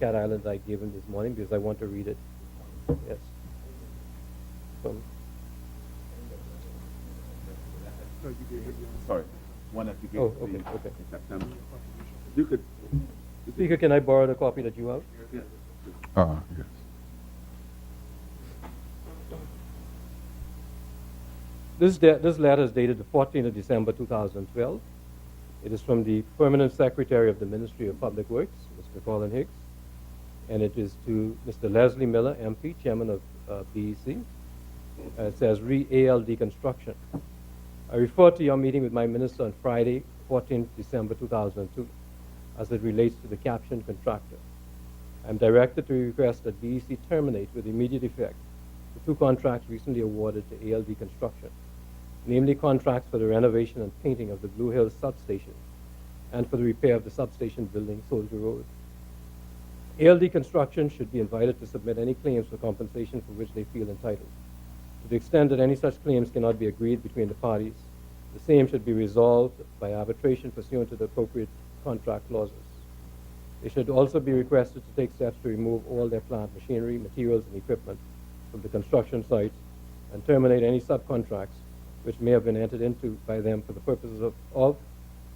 Cat Island I gave him this morning, because I want to read it. Yes. Sorry, one that you gave Oh, okay, okay. in September. You could. Speaker, can I borrow the copy that you have? Yeah. Yes. This letter is dated the 14th of December 2012. It is from the Permanent Secretary of the Ministry of Public Works, Mr. Colin Higgs, and it is to Mr. Leslie Miller, MP, Chairman of BEC. It says, re-ALD construction. I refer to your meeting with my minister on Friday, 14th December 2002, as it relates to the captioned contractor. I am directed to request that BEC terminate with immediate effect the 2 contracts recently awarded to ALD construction, namely contracts for the renovation and painting of the Blue Hills substation and for the repair of the substation building, Soldier Road. ALD construction should be invited to submit any claims for compensation for which they feel entitled. To the extent that any such claims cannot be agreed between the parties, the same should be resolved by arbitration pursuant to the appropriate contract clauses. They should also be requested to take steps to remove all their plant machinery, materials, and equipment from the construction site and terminate any subcontracts which may have been entered into by them for the purposes of or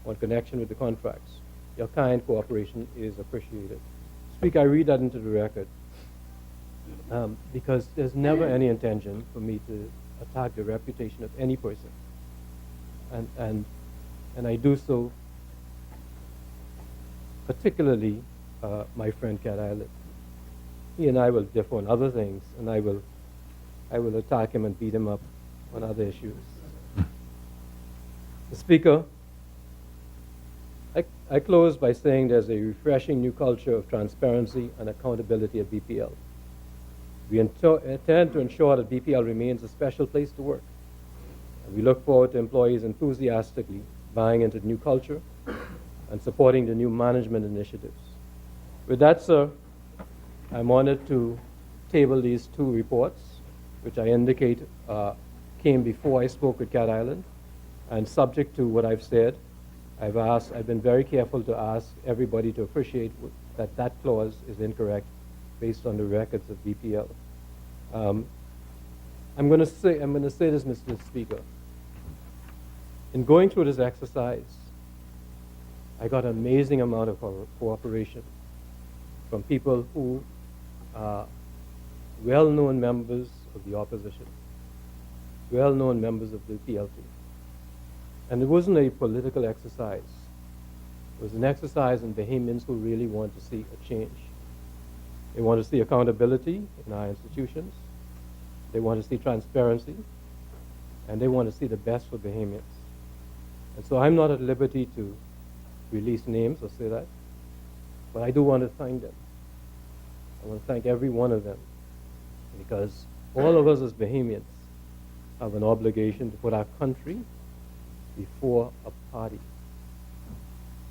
in connection with the contracts. Your kind cooperation is appreciated. Speaker, I read that into the record because there's never any intention for me to attack the reputation of any person. And I do so particularly my friend Cat Island. He and I will differ on other things, and I will attack him and beat him up on other issues. The Speaker, I close by saying there's a refreshing new culture of transparency and accountability at BPL. We intend to ensure that BPL remains a special place to work. And we look forward to employees enthusiastically buying into the new culture and supporting the new management initiatives. With that, sir, I'm honored to table these 2 reports, which I indicate came before I spoke with Cat Island. And subject to what I've said, I've been very careful to ask everybody to appreciate that clause is incorrect based on the records of BPL. I'm going to say this, Mr. Speaker. In going through this exercise, I got an amazing amount of cooperation from people who are well-known members of the opposition, well-known members of the PLP. And it wasn't a political exercise. It was an exercise in Bahamians who really want to see a change. They want to see accountability in our institutions. They want to see transparency. And they want to see the best for Bahamians. And so I'm not at liberty to release names or say that, but I do want to thank them. I want to thank every one of them, because all of us as Bahamians have an obligation to put our country before a party.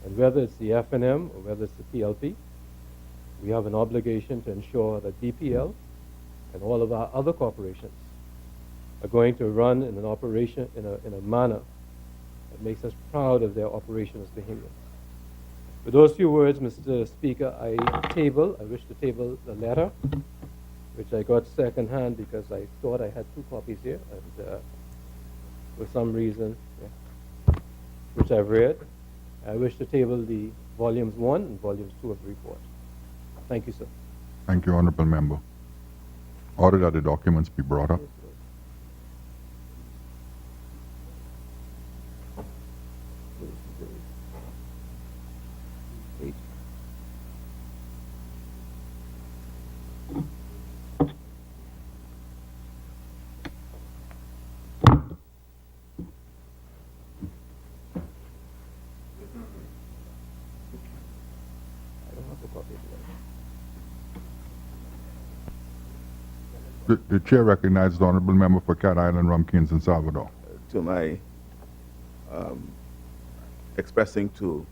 And whether it's the FNM or whether it's the PLP, we have an obligation to ensure that BPL and all of our other corporations are going to run in an operation in a manner that makes us proud of their operation as Bahamians. With those few words, Mr. Speaker, I wish to table the letter, which I got secondhand because I thought I had 2 copies here, and for some reason, which I've read, I wish to table the volumes 1 and volumes 2 of the report. Thank you, sir. Thank you, Honorable Member. Order that the documents be brought up. The chair recognizes the Honorable Member for Cat Island, Rumkins, and Salvador. To my expressing to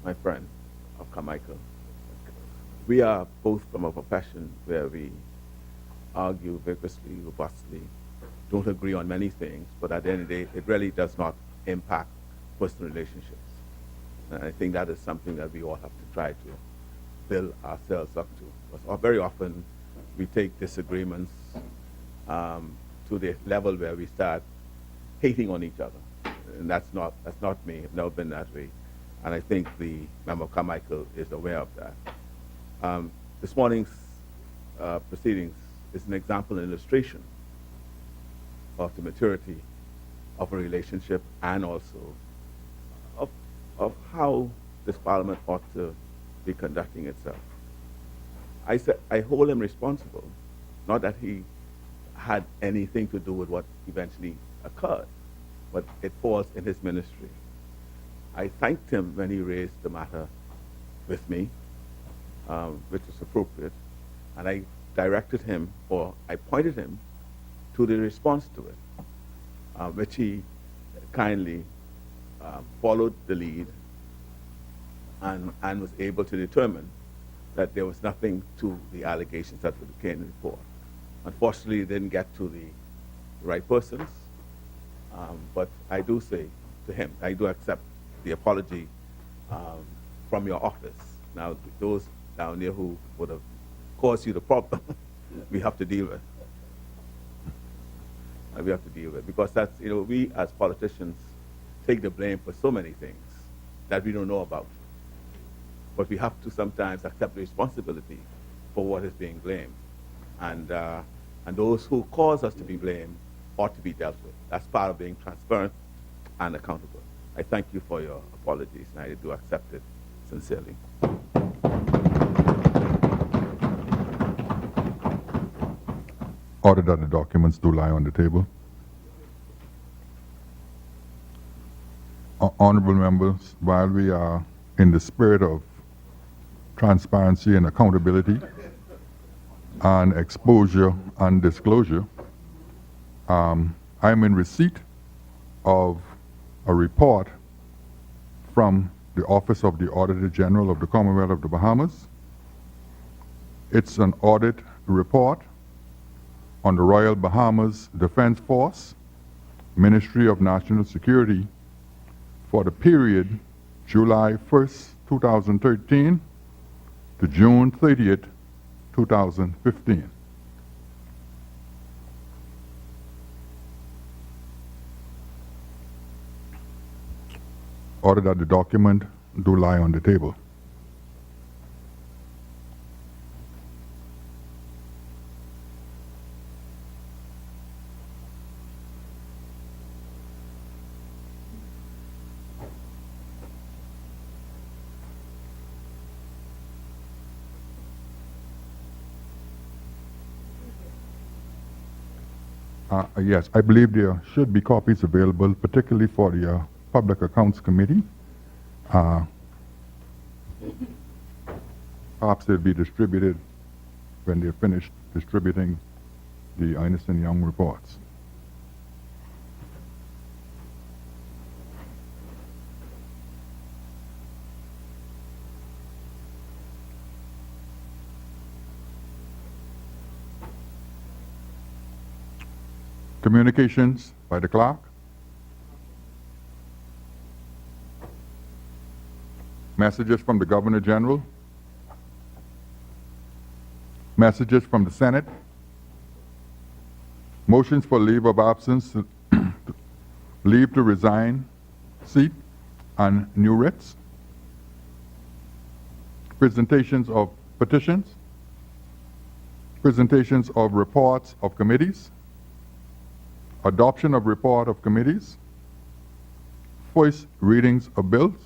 my friend of Carmichael, we are both from a profession where we argue vigorously, robustly, don't agree on many things, but at the end of the day, it really does not impact personal relationships. And I think that is something that we all have to try to build ourselves up to. Because very often we take disagreements to the level where we start hating on each other. And that's not me. I've never been that way. And I think the member Carmichael is aware of that. This morning's proceedings is an example and illustration of the maturity of a relationship and also of how this parliament ought to be conducting itself. I hold him responsible, not that he had anything to do with what eventually occurred, but it falls in his ministry. I thanked him when he raised the matter with me, which was appropriate, and I directed him, or I pointed him to the response to it, which he kindly followed the lead and was able to determine that there was nothing to the allegations that came in the report. Unfortunately, it didn't get to the right persons, but I do say to him, I do accept the apology from your office. Now, those down there who would have caused you the problem, we have to deal with. We have to deal with, because that's, we as politicians take the blame for so many things that we don't know about. But we have to sometimes accept the responsibility for what is being blamed. And those who cause us to be blamed ought to be dealt with. That's part of being transparent and accountable. I thank you for your apologies, and I do accept it sincerely. Order that the documents do lie on the table. Honorable members, while we are in the spirit of transparency and accountability and exposure and disclosure, I'm in receipt of a report from the Office of the Auditor General of the Commonwealth of the Bahamas. It's an audit report on the Royal Bahamas Defense Force, Ministry of National Security, for the period July 1st, 2013 to June 30th, 2015. Order that the document do lie on the table. Yes, I believe there should be copies available, particularly for the Public Accounts Committee. Perhaps they'll be distributed when they're finished distributing the Ernst & Young reports. Communications by the clerk. Messages from the Governor General. Messages from the Senate. Motions for leave of absence, leave to resign seat, and new writs. Presentations of petitions. Presentations of reports of committees. Adoption of report of committees, first readings of bills,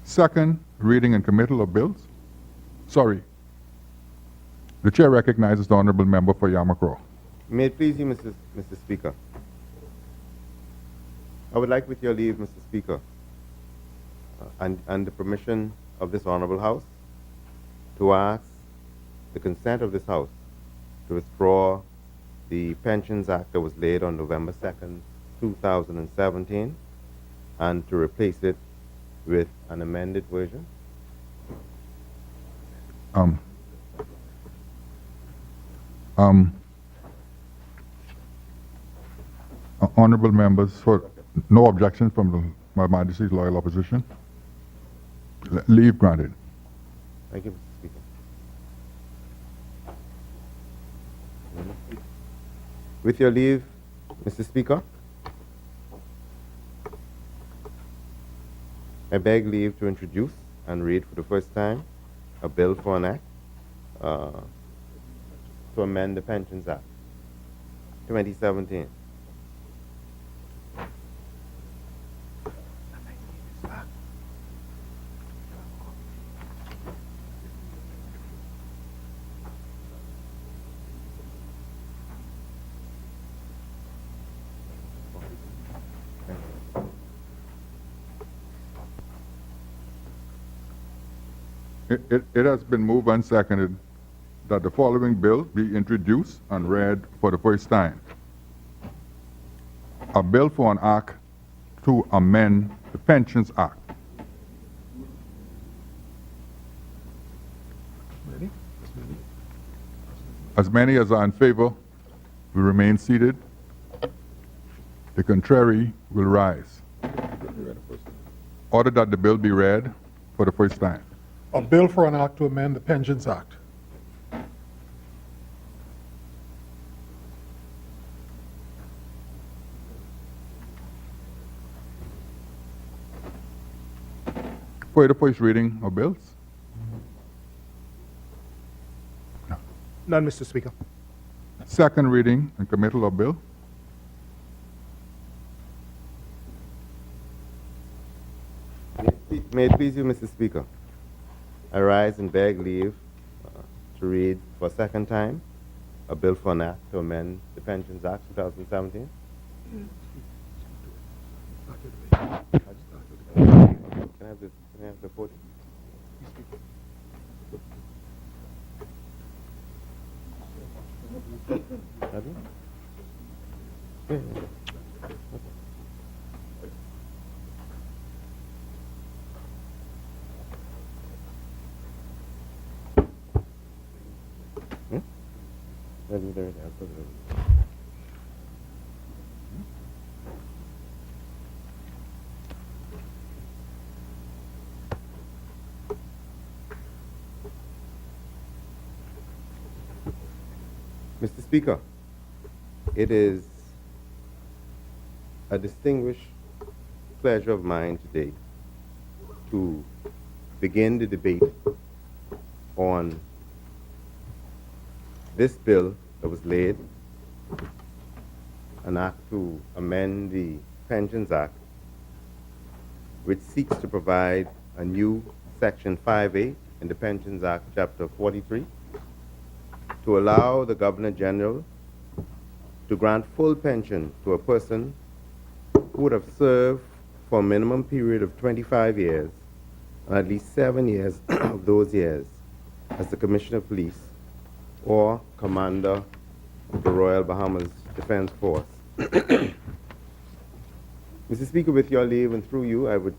second reading and committal of bills. Sorry. The chair recognizes the honorable member for Yamakro. May it please you, Mr. Speaker. I would like, with your leave, Mr. Speaker, and the permission of this honorable House, to ask the consent of this House to withdraw the Pensions Act that was laid on November 2nd, 2017, and to replace it with an amended version. Honorable members, for no objection from my Majesty's loyal opposition. Leave granted. Thank you, Mr. Speaker. With your leave, Mr. Speaker, I beg leave to introduce and read for the first time a bill for an act to amend the Pensions Act 2017. It has been moved and seconded that the following bill be introduced and read for the first time. A bill for an act to amend the Pensions Act. As many as are in favor will remain seated. The contrary will rise. Order that the bill be read for the first time. A bill for an act to amend the Pensions Act. For the first reading of bills. None, Mr. Speaker. Second reading and committal of bill. May it please you, Mr. Speaker, I rise and beg leave to read for a second time a bill for an act to amend the Pensions Act 2017. Can I have the podium? Have you? Yeah. There, I'll put it over. Mr. Speaker, it is a distinguished pleasure of mine today to begin the debate on this bill that was laid, an act to amend the Pensions Act, which seeks to provide a new Section 5A in the Pensions Act, Chapter 43, to allow the Governor General to grant full pension to a person who would have served for a minimum period of 25 years, and at least 7 years of those years as the Commissioner of Police or Commander of the Royal Bahamas Defense Force. Mr. Speaker, with your leave and through you, I would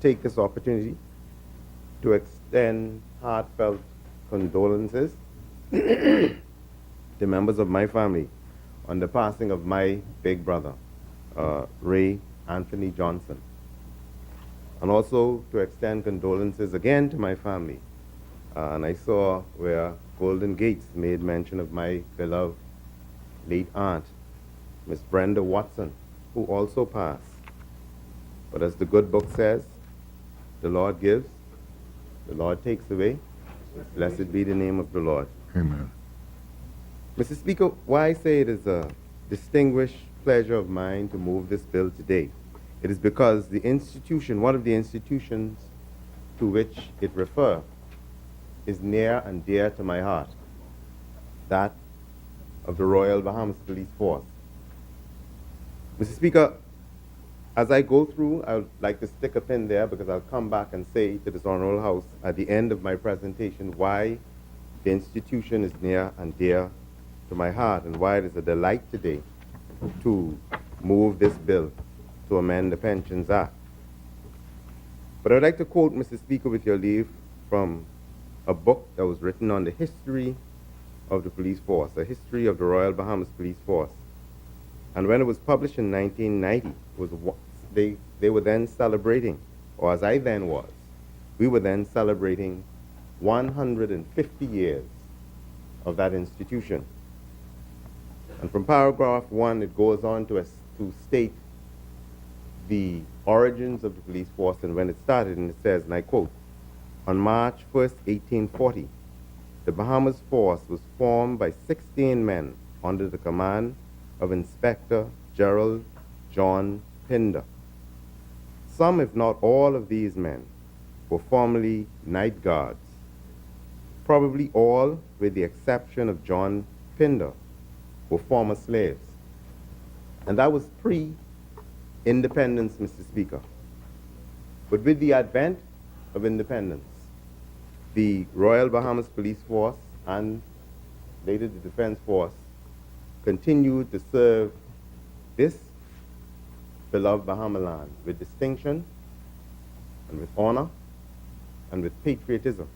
take this opportunity to extend heartfelt condolences to members of my family on the passing of my big brother, Ray Anthony Johnson. And also to extend condolences again to my family. And I saw where Golden Gates made mention of my beloved late aunt, Miss Brenda Watson, who also passed. But as the good book says, the Lord gives, the Lord takes away. Blessed be the name of the Lord. Amen. Mr. Speaker, why I say it is a distinguished pleasure of mine to move this bill today? It is because the institution, one of the institutions to which it refers, is near and dear to my heart, that of the Royal Bahamas Police Force. Mr. Speaker, as I go through, I would like to stick a pin there because I'll come back and say to this Honorable House at the end of my presentation why the institution is near and dear to my heart and why it is a delight today to move this bill to amend the Pensions Act. But I would like to quote, Mr. Speaker, with your leave, from a book that was written on the history of the police force, a history of the Royal Bahamas Police Force. And when it was published in 1990, they were then celebrating, or as I then was, we were then celebrating 150 years of that institution. And from paragraph 1, it goes on to state the origins of the police force and when it started, and it says, and I quote, "On March 1st, 1840, the Bahamas force was formed by 16 men under the command of Inspector Gerald John Pinder. Some, if not all, of these men were formerly night guards. Probably all, with the exception of John Pinder, were former slaves." And that was pre-independence, Mr. Speaker. But with the advent of independence, the Royal Bahamas Police Force and later the Defense Force continued to serve this beloved Bahama land with distinction and with honor and with patriotism.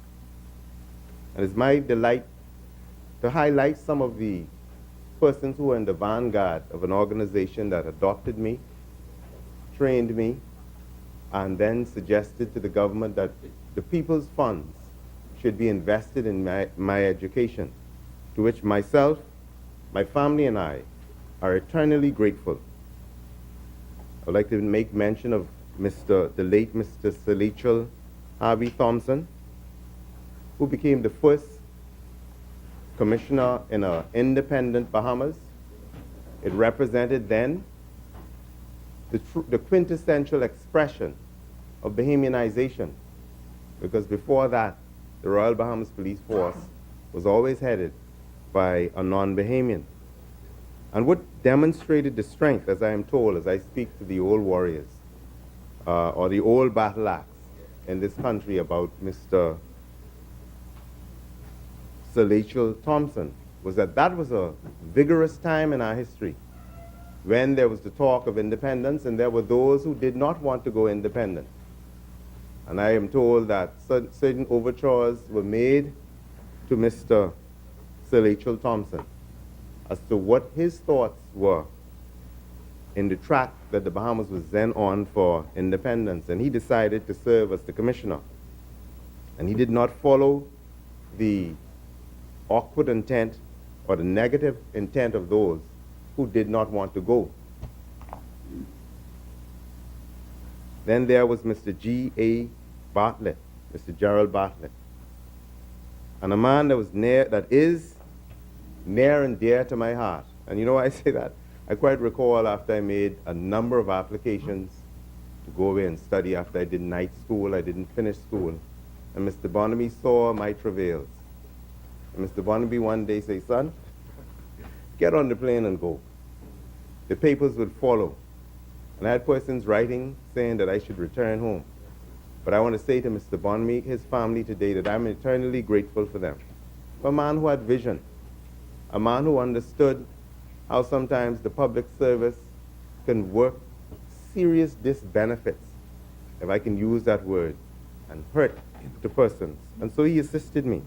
And it's my delight to highlight some of the persons who were in the vanguard of an organization that adopted me, trained me, and then suggested to the government that the people's funds should be invested in my education, to which myself, my family, and I are eternally grateful. I would like to make mention of the late Mr. Sir Harvey Thompson, who became the first commissioner in an independent Bahamas. It represented then the quintessential expression of Bahamianization, because before that, the Royal Bahamas Police Force was always headed by a non-Bahamian. And what demonstrated the strength, as I am told, as I speak to the old warriors, or the old battle axe in this country about Mr. Sir Rachel Thompson, was that was a vigorous time in our history when there was the talk of independence and there were those who did not want to go independent. And I am told that certain overtures were made to Mr. Sir Rachel Thompson as to what his thoughts were in the track that the Bahamas was then on for independence. And he decided to serve as the commissioner. And he did not follow the awkward intent or the negative intent of those who did not want to go. Then there was Mr. G.A. Bartlett, Mr. Gerald Bartlett, and a man that is near and dear to my heart. And you know why I say that? I quite recall after I made a number of applications to go away and study after I did night school, I didn't finish school, and Mr. Barnaby saw my travails. And Mr. Barnaby one day said, son, get on the plane and go. The papers would follow. And I had persons writing saying that I should return home. But I want to say to Mr. Barnaby, his family today, that I'm eternally grateful for them. For a man who had vision, a man who understood how sometimes the public service can work serious disbenefits, if I can use that word, and hurt to persons. And so he assisted me.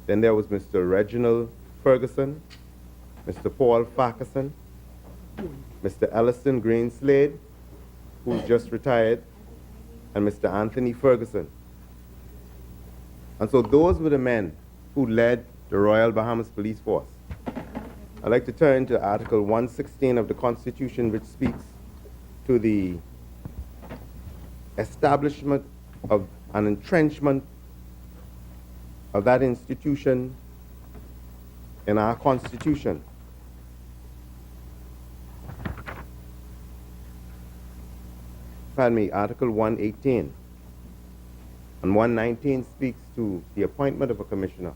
Then there was Mr. Reginald Ferguson, Mr. Paul Farquharson, Mr. Ellison Greenslade, who's just retired, and Mr. Anthony Ferguson. And so those were the men who led the Royal Bahamas Police Force. I'd like to turn to Article 116 of the Constitution, which speaks to the establishment of an entrenchment of that institution in our Constitution. Pardon me, Article 118. And 119 speaks to the appointment of a commissioner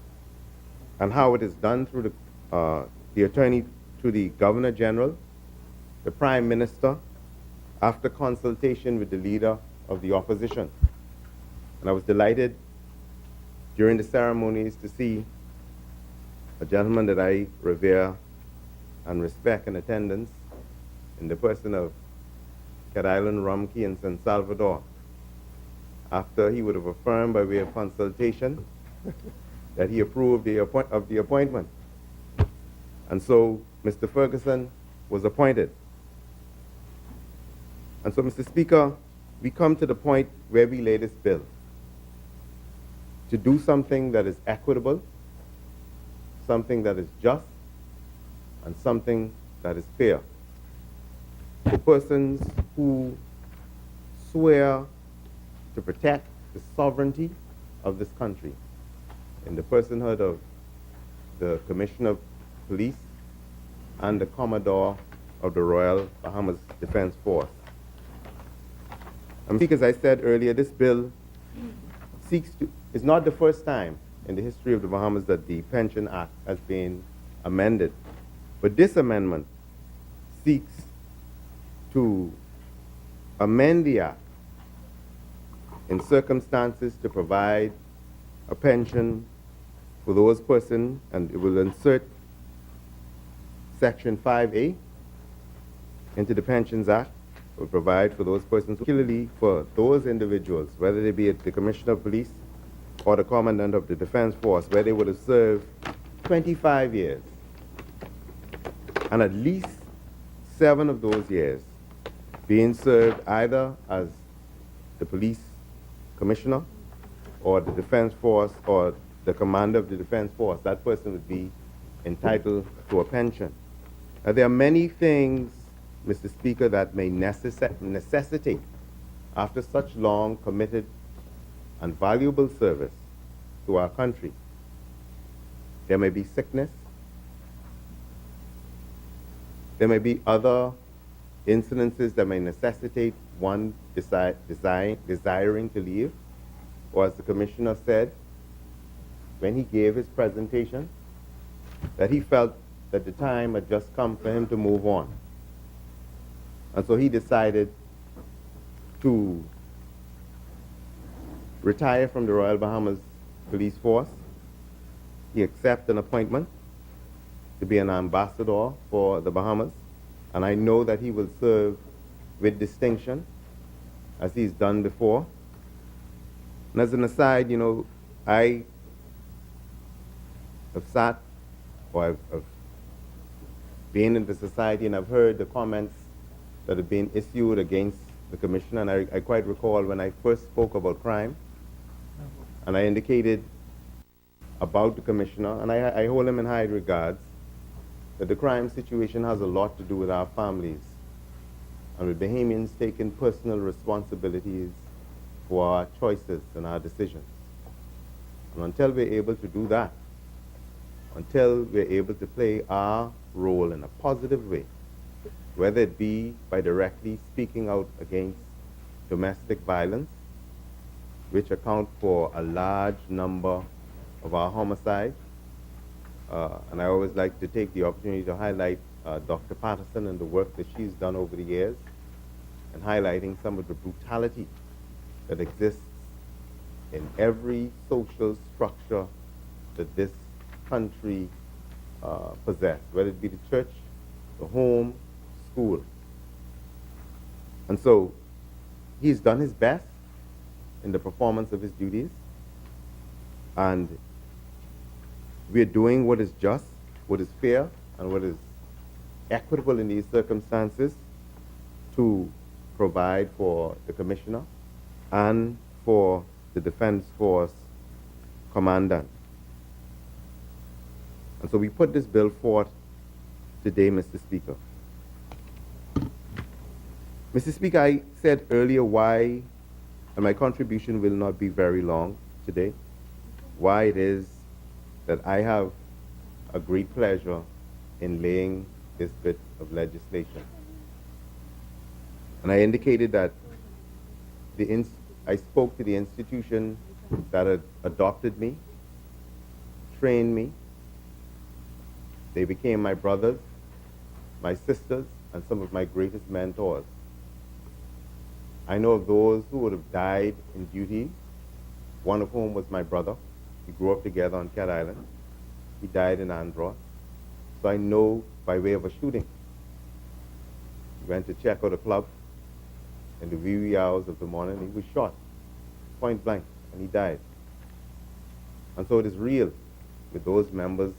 and how it is done through the attorney to the Governor General, the Prime Minister, after consultation with the leader of the opposition. And I was delighted during the ceremonies to see a gentleman that I revere and respect in attendance in the person of Cat Island Rumkey in San Salvador, after he would have affirmed by way of consultation that he approved of the appointment. And so Mr. Ferguson was appointed. And so, Mr. Speaker, we come to the point where we lay this bill to do something that is equitable, something that is just, and something that is fair. For persons who swear to protect the sovereignty of this country, in the personhood of the Commissioner of Police and the Commodore of the Royal Bahamas Defense Force. And as I said earlier, this bill it's not the first time in the history of the Bahamas that the Pension Act has been amended. But this amendment seeks to amend the Act in circumstances to provide a pension for those persons, and it will insert Section 5A into the Pensions Act, will provide for those persons, particularly for those individuals, whether they be the Commissioner of Police or the Commandant of the Defense Force, where they would have served 25 years, and at least 7 of those years being served either as the police commissioner or the defense force or the commander of the defense force. That person would be entitled to a pension. Now, there are many things, Mr. Speaker, that may necessitate, after such long, committed, and valuable service to our country. There may be sickness. There may be other incidences that may necessitate one desiring to leave, or as the Commissioner said when he gave his presentation, that he felt that the time had just come for him to move on. And so he decided to retire from the Royal Bahamas Police Force. He accepted an appointment to be an ambassador for the Bahamas, and I know that he will serve with distinction, as he's done before. And as an aside, you know, I have sat, or I've been in the society, and I've heard the comments that have been issued against the Commissioner, and I quite recall when I first spoke about crime, and I indicated about the Commissioner, and I hold him in high regards, that the crime situation has a lot to do with our families and with Bahamians taking personal responsibilities for our choices and our decisions. And until we're able to do that, until we're able to play our role in a positive way, whether it be by directly speaking out against domestic violence, which account for a large number of our homicides, and I always like to take the opportunity to highlight Dr. Patterson and the work that she's done over the years, and highlighting some of the brutality that exists in every social structure that this country possesses, whether it be the church, the home, school. And so he's done his best in the performance of his duties, and we're doing what is just, what is fair, and what is equitable in these circumstances to provide for the commissioner and for the Defense Force commandant. And so we put this bill forth today, Mr. Speaker. Mr. Speaker, I said earlier why, and my contribution will not be very long today, why it is that I have a great pleasure in laying this bit of legislation. And I indicated that I spoke to the institution that had adopted me, trained me. They became my brothers, my sisters, and some of my greatest mentors. I know of those who would have died in duty, one of whom was my brother. We grew up together on Cat Island. He died in Andros. So I know by way of a shooting. We went to check out a club. In the wee hours of the morning, he was shot, point blank, and he died. And so it is real with those members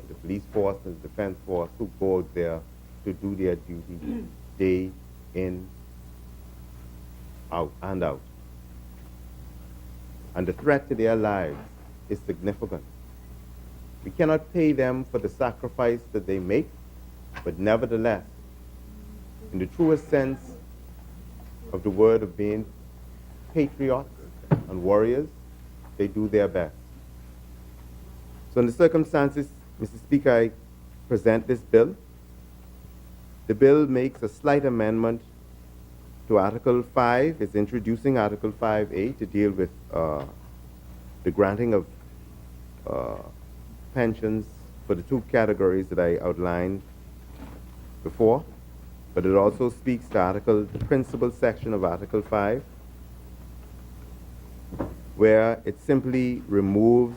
of the police force and the defense force who go out there to do their duty day in, out, and out. And the threat to their lives is significant. We cannot pay them for the sacrifice that they make, but nevertheless, in the truest sense of the word of being patriots and warriors, they do their best. So in the circumstances, Mr. Speaker, I present this bill. The bill makes a slight amendment to Article 5. It's introducing Article 5A to deal with the granting of pensions for the two categories that I outlined before. But it also speaks to the principal section of Article 5, where it simply removes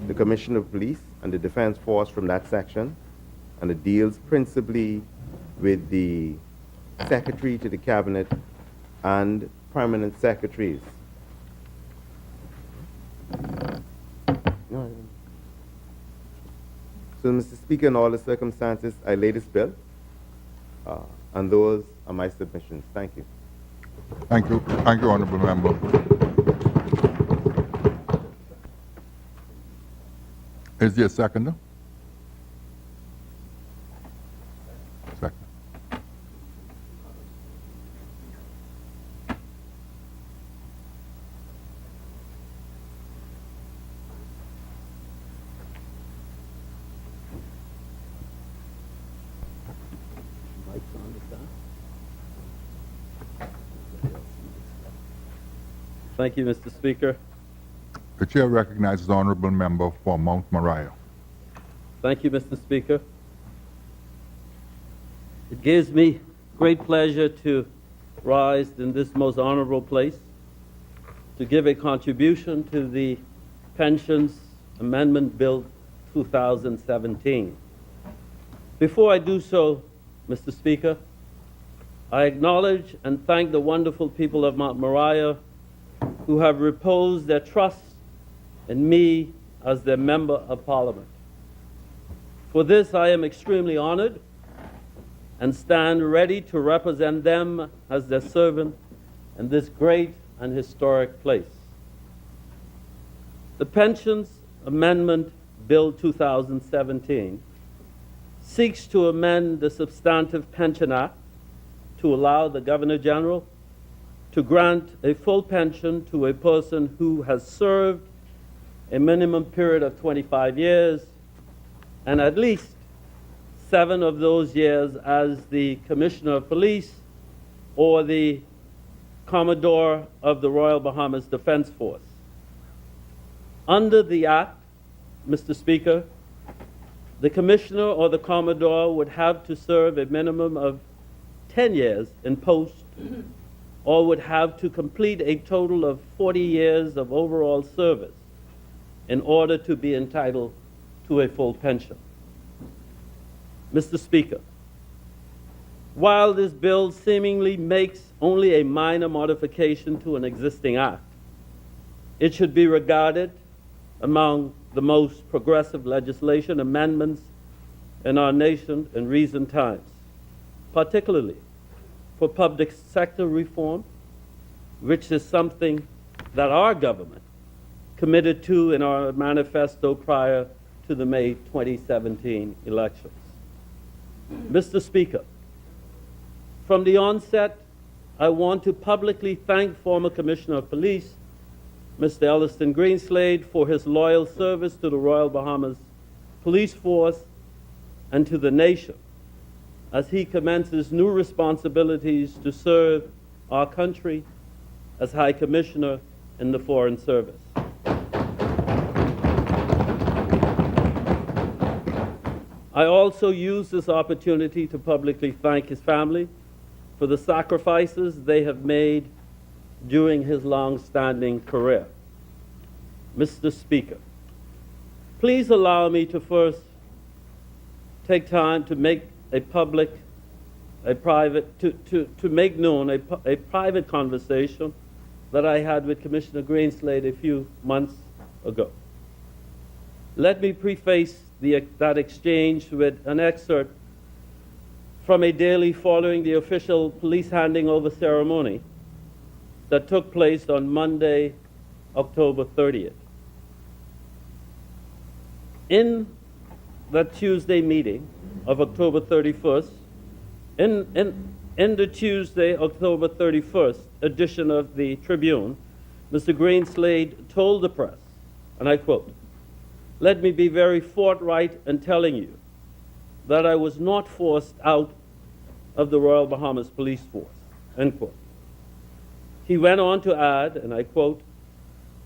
the Commissioner of Police and the Defense Force from that section, and it deals principally with the Secretary to the Cabinet and permanent secretaries. So, Mr. Speaker, in all the circumstances, I lay this bill. And those are my submissions. Thank you. Thank you. Thank you, Honorable Member. Is there a seconder? Second. Thank you, Mr. Speaker. The chair recognizes the honorable member for Mount Moriah. Thank you, Mr. Speaker. It gives me great pleasure to rise in this most honorable place to give a contribution to the Pensions Amendment Bill 2017. Before I do so, Mr. Speaker, I acknowledge and thank the wonderful people of Mount Moriah who have reposed their trust in me as their Member of Parliament. For this, I am extremely honored and stand ready to represent them as their servant in this great and historic place. The Pensions Amendment Bill 2017 seeks to amend the Substantive Pension Act to allow the Governor General to grant a full pension to a person who has served a minimum period of 25 years and at least 7 of those years as the Commissioner of Police or the Commodore of the Royal Bahamas Defense Force. Under the Act, Mr. Speaker, the Commissioner or the Commodore would have to serve a minimum of 10 years in post or would have to complete a total of 40 years of overall service in order to be entitled to a full pension. Mr. Speaker, while this bill seemingly makes only a minor modification to an existing act, it should be regarded among the most progressive legislation amendments in our nation in recent times, particularly for public sector reform, which is something that our government committed to in our manifesto prior to the May 2017 elections. Mr. Speaker, from the onset, I want to publicly thank former Commissioner of Police, Mr. Elliston Greenslade, for his loyal service to the Royal Bahamas Police Force and to the nation as he commences new responsibilities to serve our country as High Commissioner in the Foreign Service. I also use this opportunity to publicly thank his family for the sacrifices they have made during his long-standing career. Mr. Speaker, please allow me to first take time to make make known a private conversation that I had with Commissioner Greenslade a few months ago. Let me preface that exchange with an excerpt from a daily following the official police handing over ceremony that took place on Monday, October 30th. In that Tuesday meeting of October 31st, in the Tuesday, October 31st edition of the Tribune, Mr. Greenslade told the press, and I quote, "Let me be very forthright in telling you that I was not forced out of the Royal Bahamas Police Force," end quote. He went on to add, and I quote,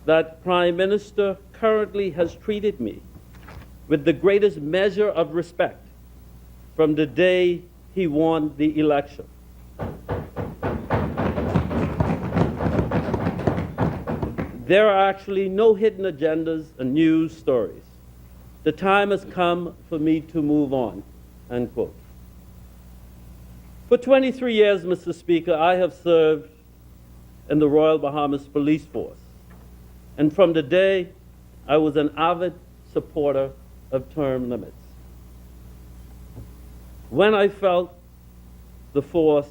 "that Prime Minister currently has treated me with the greatest measure of respect from the day he won the election. There are actually no hidden agendas and news stories. The time has come for me to move on," end quote. For 23 years, Mr. Speaker, I have served in the Royal Bahamas Police Force. And from the day, I was an avid supporter of term limits. When I left the force,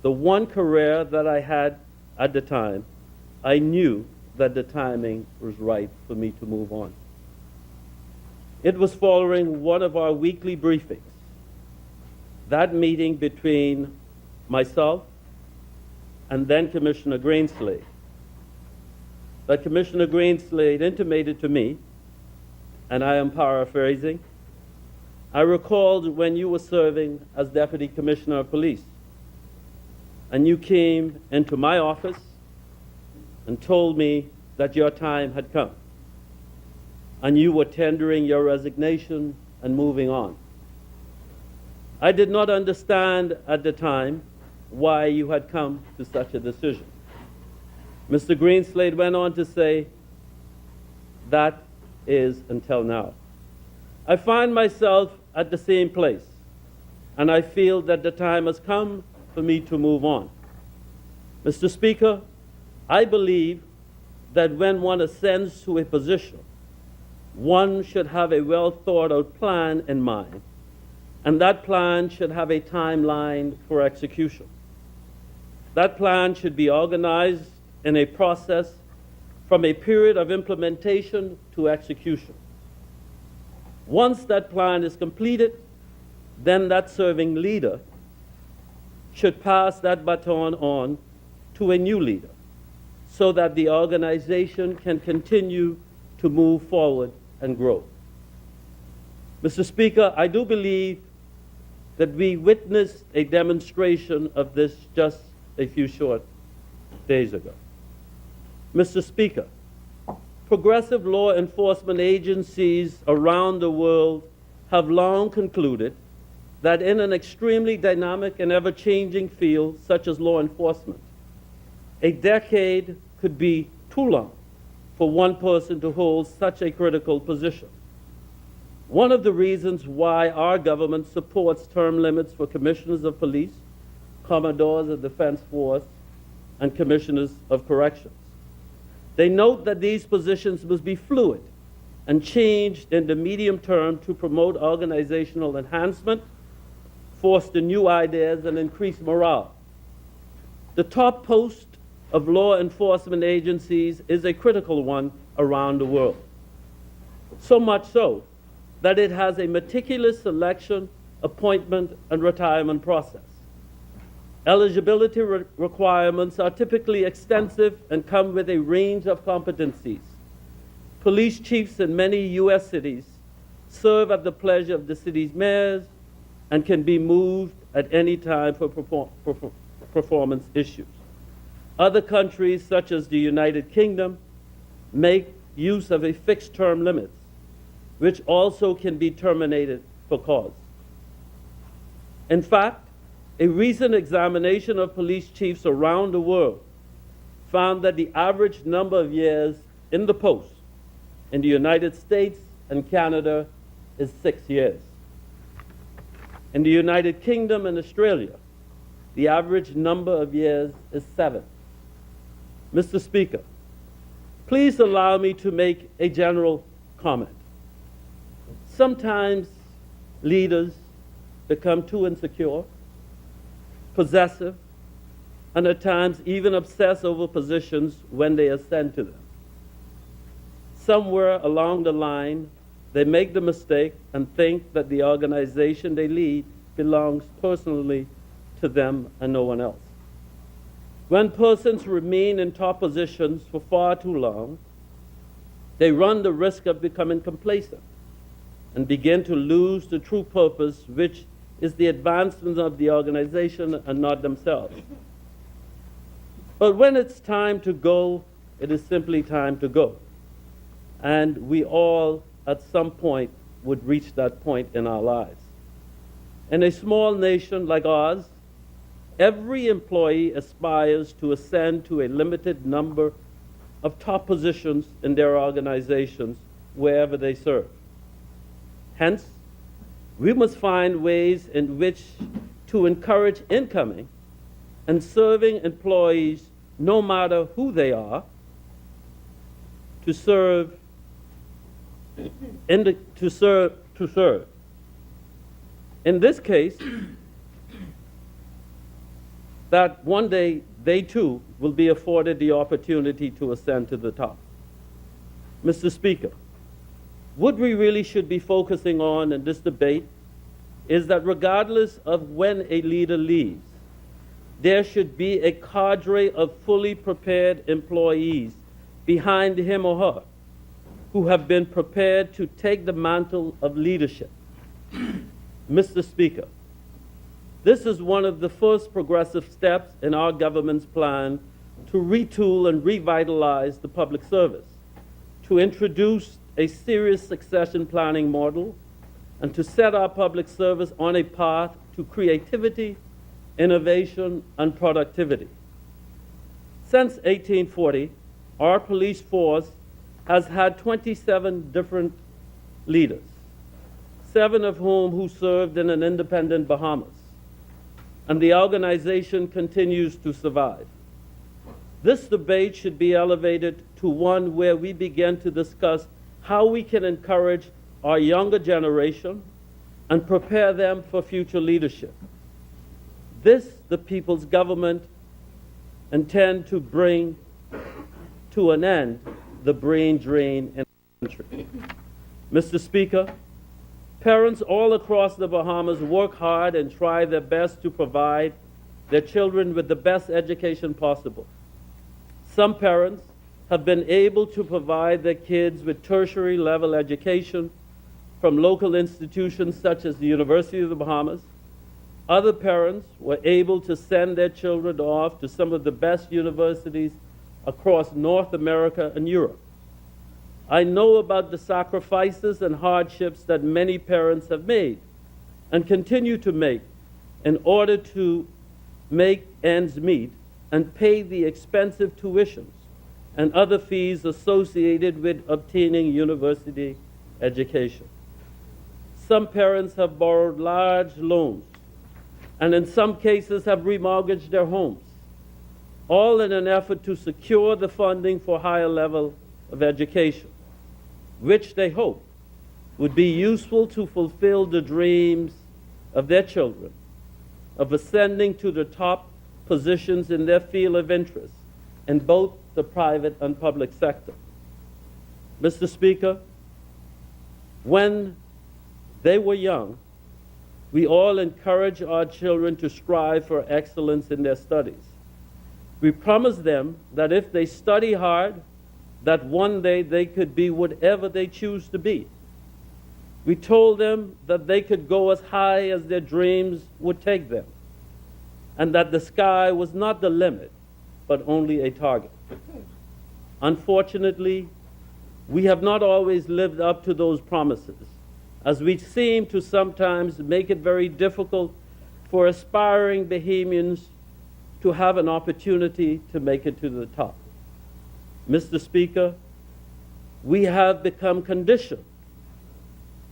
the one career that I had at the time, I knew that the timing was right for me to move on. It was following one of our weekly briefings, that meeting between myself and then Commissioner Greenslade, that Commissioner Greenslade intimated to me, and I am paraphrasing, "I recalled when you were serving as Deputy Commissioner of Police, and you came into my office and told me that your time had come, and you were tendering your resignation and moving on. I did not understand at the time why you had come to such a decision." Mr. Greenslade went on to say, "That is until now. I find myself at the same place, and I feel that the time has come for me to move on. Mr. Speaker, I believe that when one ascends to a position, one should have a well-thought-out plan in mind, and that plan should have a timeline for execution. That plan should be organized in a process from a period of implementation to execution. Once that plan is completed, then that serving leader should pass that baton on to a new leader so that the organization can continue to move forward and grow. Mr. Speaker, I do believe that we witnessed a demonstration of this just a few short days ago. Mr. Speaker, progressive law enforcement agencies around the world have long concluded that in an extremely dynamic and ever-changing field such as law enforcement, a decade could be too long for one person to hold such a critical position. One of the reasons why our government supports term limits for commissioners of police, commodores of defense force, and commissioners of corrections. They note that these positions must be fluid and changed in the medium term to promote organizational enhancement, foster new ideas, and increase morale. The top post of law enforcement agencies is a critical one around the world. So much so that it has a meticulous selection, appointment, and retirement process. Eligibility requirements are typically extensive and come with a range of competencies. Police chiefs in many U.S. cities serve at the pleasure of the city's mayors and can be moved at any time for performance issues. Other countries, such as the United Kingdom, make use of a fixed term limit, which also can be terminated for cause. In fact, a recent examination of police chiefs around the world found that the average number of years in the post in the United States and Canada is 6 years. In the United Kingdom and Australia, the average number of years is 7. Mr. Speaker, please allow me to make a general comment. Sometimes leaders become too insecure, possessive, and at times even obsess over positions when they ascend to them. Somewhere along the line, they make the mistake and think that the organization they lead belongs personally to them and no one else. When persons remain in top positions for far too long, they run the risk of becoming complacent and begin to lose the true purpose, which is the advancement of the organization and not themselves. But when it's time to go, it is simply time to go. And we all, at some point, would reach that point in our lives. In a small nation like ours, every employee aspires to ascend to a limited number of top positions in their organizations wherever they serve. Hence, we must find ways in which to encourage incoming and serving employees, no matter who they are, to serve. In this case, that one day they too will be afforded the opportunity to ascend to the top. Mr. Speaker, what we really should be focusing on in this debate is that regardless of when a leader leaves, there should be a cadre of fully prepared employees behind him or her who have been prepared to take the mantle of leadership. Mr. Speaker, this is one of the first progressive steps in our government's plan to retool and revitalize the public service, to introduce a serious succession planning model, and to set our public service on a path to creativity, innovation, and productivity. Since 1840, our police force has had 27 different leaders, 7 of whom served in an independent Bahamas, and the organization continues to survive. This debate should be elevated to one where we begin to discuss how we can encourage our younger generation and prepare them for future leadership. This, the people's government, intend to bring to an end the brain drain in the country. Mr. Speaker, Parents all across the Bahamas work hard and try their best to provide their children with the best education possible. Some parents have been able to provide their kids with tertiary level education from local institutions such as the University of the Bahamas. Other parents were able to send their children off to some of the best universities across North America and Europe. I know about the sacrifices and hardships that many parents have made and continue to make in order to make ends meet and pay the expensive tuitions and other fees associated with obtaining university education. Some parents have borrowed large loans and in some cases have remortgaged their homes, all in an effort to secure the funding for higher level of education, which they hope would be useful to fulfill the dreams of their children of ascending to the top positions in their field of interest in both the private and public sector. Mr. Speaker, when they were young, we all encourage our children to strive for excellence in their studies. We promise them that if they study hard, that one day they could be whatever they choose to be. We told them that they could go as high as their dreams would take them, and that the sky was not the limit, but only a target. Unfortunately, we have not always lived up to those promises, as we seem to sometimes make it very difficult for aspiring Bahamians to have an opportunity to make it to the top. Mr. Speaker, we have become conditioned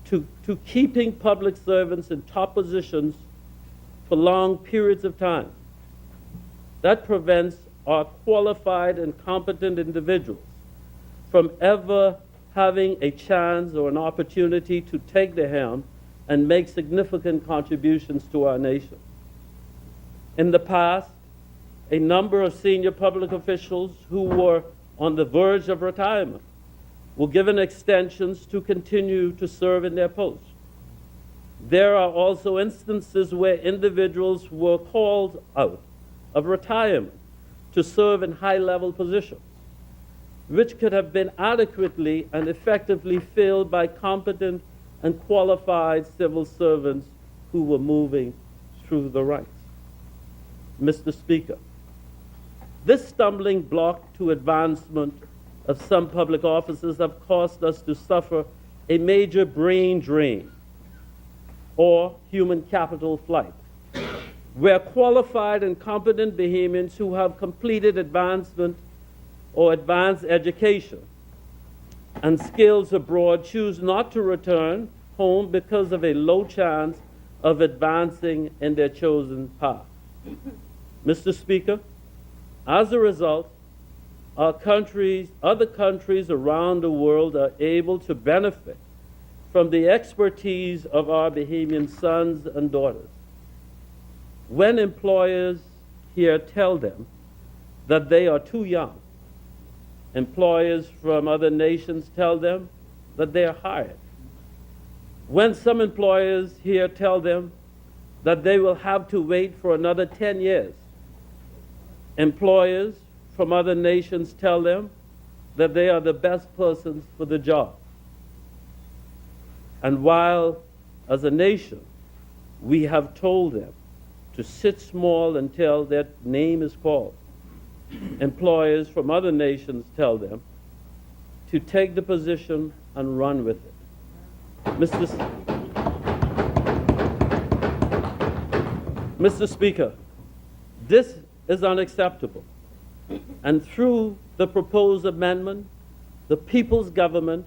to keeping public servants in top positions for long periods of time. That prevents our qualified and competent individuals from ever having a chance or an opportunity to take the helm and make significant contributions to our nation. In the past, a number of senior public officials who were on the verge of retirement were given extensions to continue to serve in their posts. There are also instances where individuals were called out of retirement to serve in high-level positions, which could have been adequately and effectively filled by competent and qualified civil servants who were moving through the ranks. Mr. Speaker, this stumbling block to advancement of some public officers have caused us to suffer a major brain drain or human capital flight, where qualified and competent Bahamians who have completed advancement or advanced education and skills abroad choose not to return home because of a low chance of advancing in their chosen path. Mr. Speaker, as a result, other countries around the world are able to benefit from the expertise of our Bahamian sons and daughters. When employers here tell them that they are too young, employers from other nations tell them that they are hired. When some employers here tell them that they will have to wait for another 10 years, employers from other nations tell them that they are the best persons for the job. And while, as a nation, we have told them to sit small until their name is called, employers from other nations tell them to take the position and run with it. Mr. Speaker, this is unacceptable. And through the proposed amendment, the people's government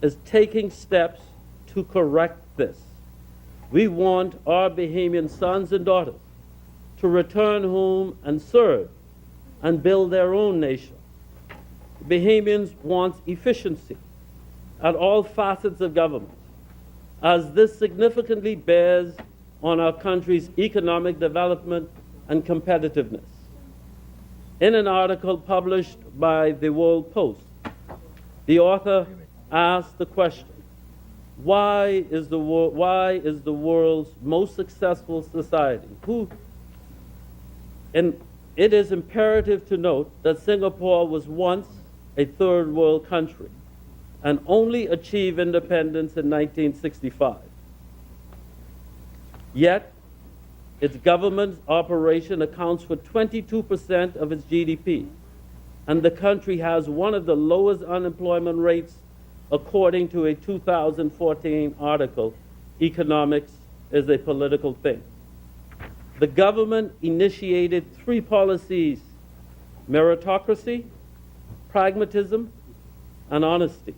is taking steps to correct this. We want our Bahamian sons and daughters to return home and serve and build their own nation. Bahamians want efficiency at all facets of government, as this significantly bears on our country's economic development and competitiveness. In an article published by the World Post, the author asked the question, why is the world's most successful society? And it is imperative to note that Singapore was once a third world country and only achieved independence in 1965. Yet, its government operation accounts for 22% of its GDP, and the country has one of the lowest unemployment rates according to a 2014 article, Economics is a Political Thing. The government initiated 3 policies: meritocracy, pragmatism, and honesty.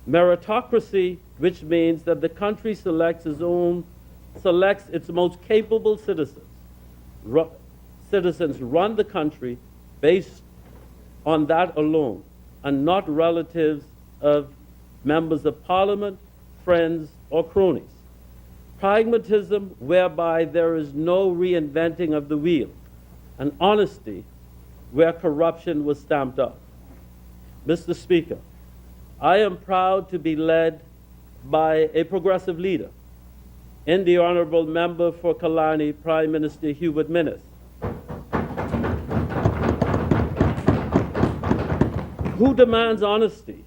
Meritocracy, which means that the country selects its most capable citizens. Citizens run the country based on that alone, and not relatives of members of parliament, friends, or cronies. Pragmatism, whereby there is no reinventing of the wheel, and honesty, where corruption was stamped out. Mr. Speaker, I am proud to be led by a progressive leader in the Honorable Member for Kalani, Prime Minister Hubert Minnis, who demands honesty,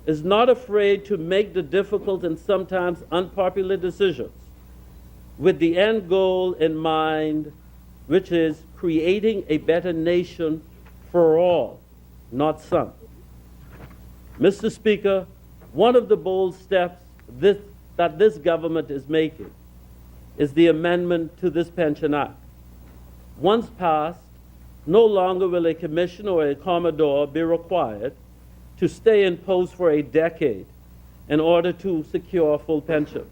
is not afraid to make the difficult and sometimes unpopular decisions with the end goal in mind, which is creating a better nation for all, not some. Mr. Speaker, one of the bold steps that this government is making is the amendment to this Pension Act. Once passed, no longer will a commissioner or a commodore be required to stay in post for a decade in order to secure a full pension.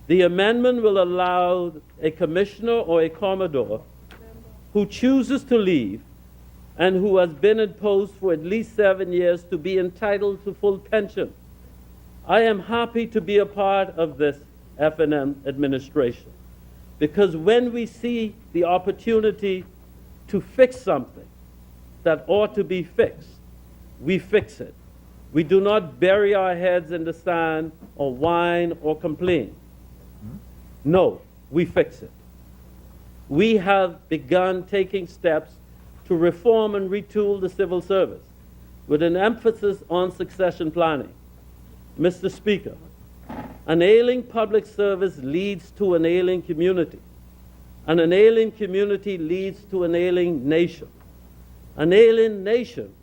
The amendment will allow a commissioner or a commodore who chooses to leave and who has been in post for at least 7 years to be entitled to full pension. I am happy to be a part of this F&M administration, because when we see the opportunity to fix something that ought to be fixed, we fix it. We do not bury our heads in the sand or whine or complain. No, we fix it. We have begun taking steps to reform and retool the civil service with an emphasis on succession planning. Mr. Speaker, an ailing public service leads to an ailing community, and an ailing community leads to an ailing nation. An ailing nation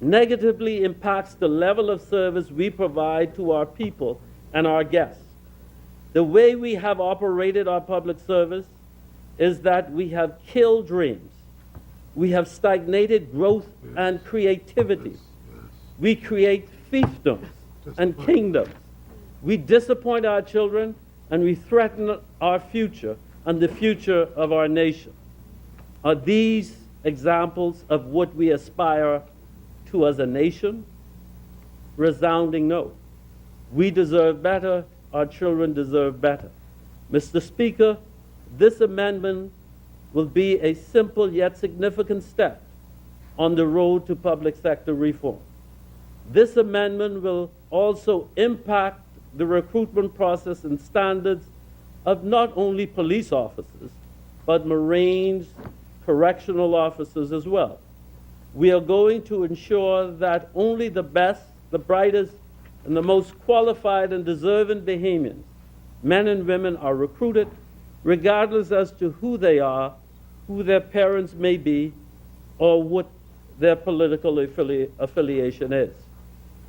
negatively impacts the level of service we provide to our people and our guests. The way we have operated our public service is that we have killed dreams. We have stagnated growth and creativity. We create fiefdoms and kingdoms. We disappoint our children, and we threaten our future and the future of our nation. Are these examples of what we aspire to as a nation? Resounding no. We deserve better. Our children deserve better. Mr. Speaker, this amendment will be a simple yet significant step on the road to public sector reform. This amendment will also impact the recruitment process and standards of not only police officers, but Marines, correctional officers as well. We are going to ensure that only the best, the brightest, and the most qualified and deserving Bahamians, men and women, are recruited, regardless as to who they are, who their parents may be, or what their political affiliation is.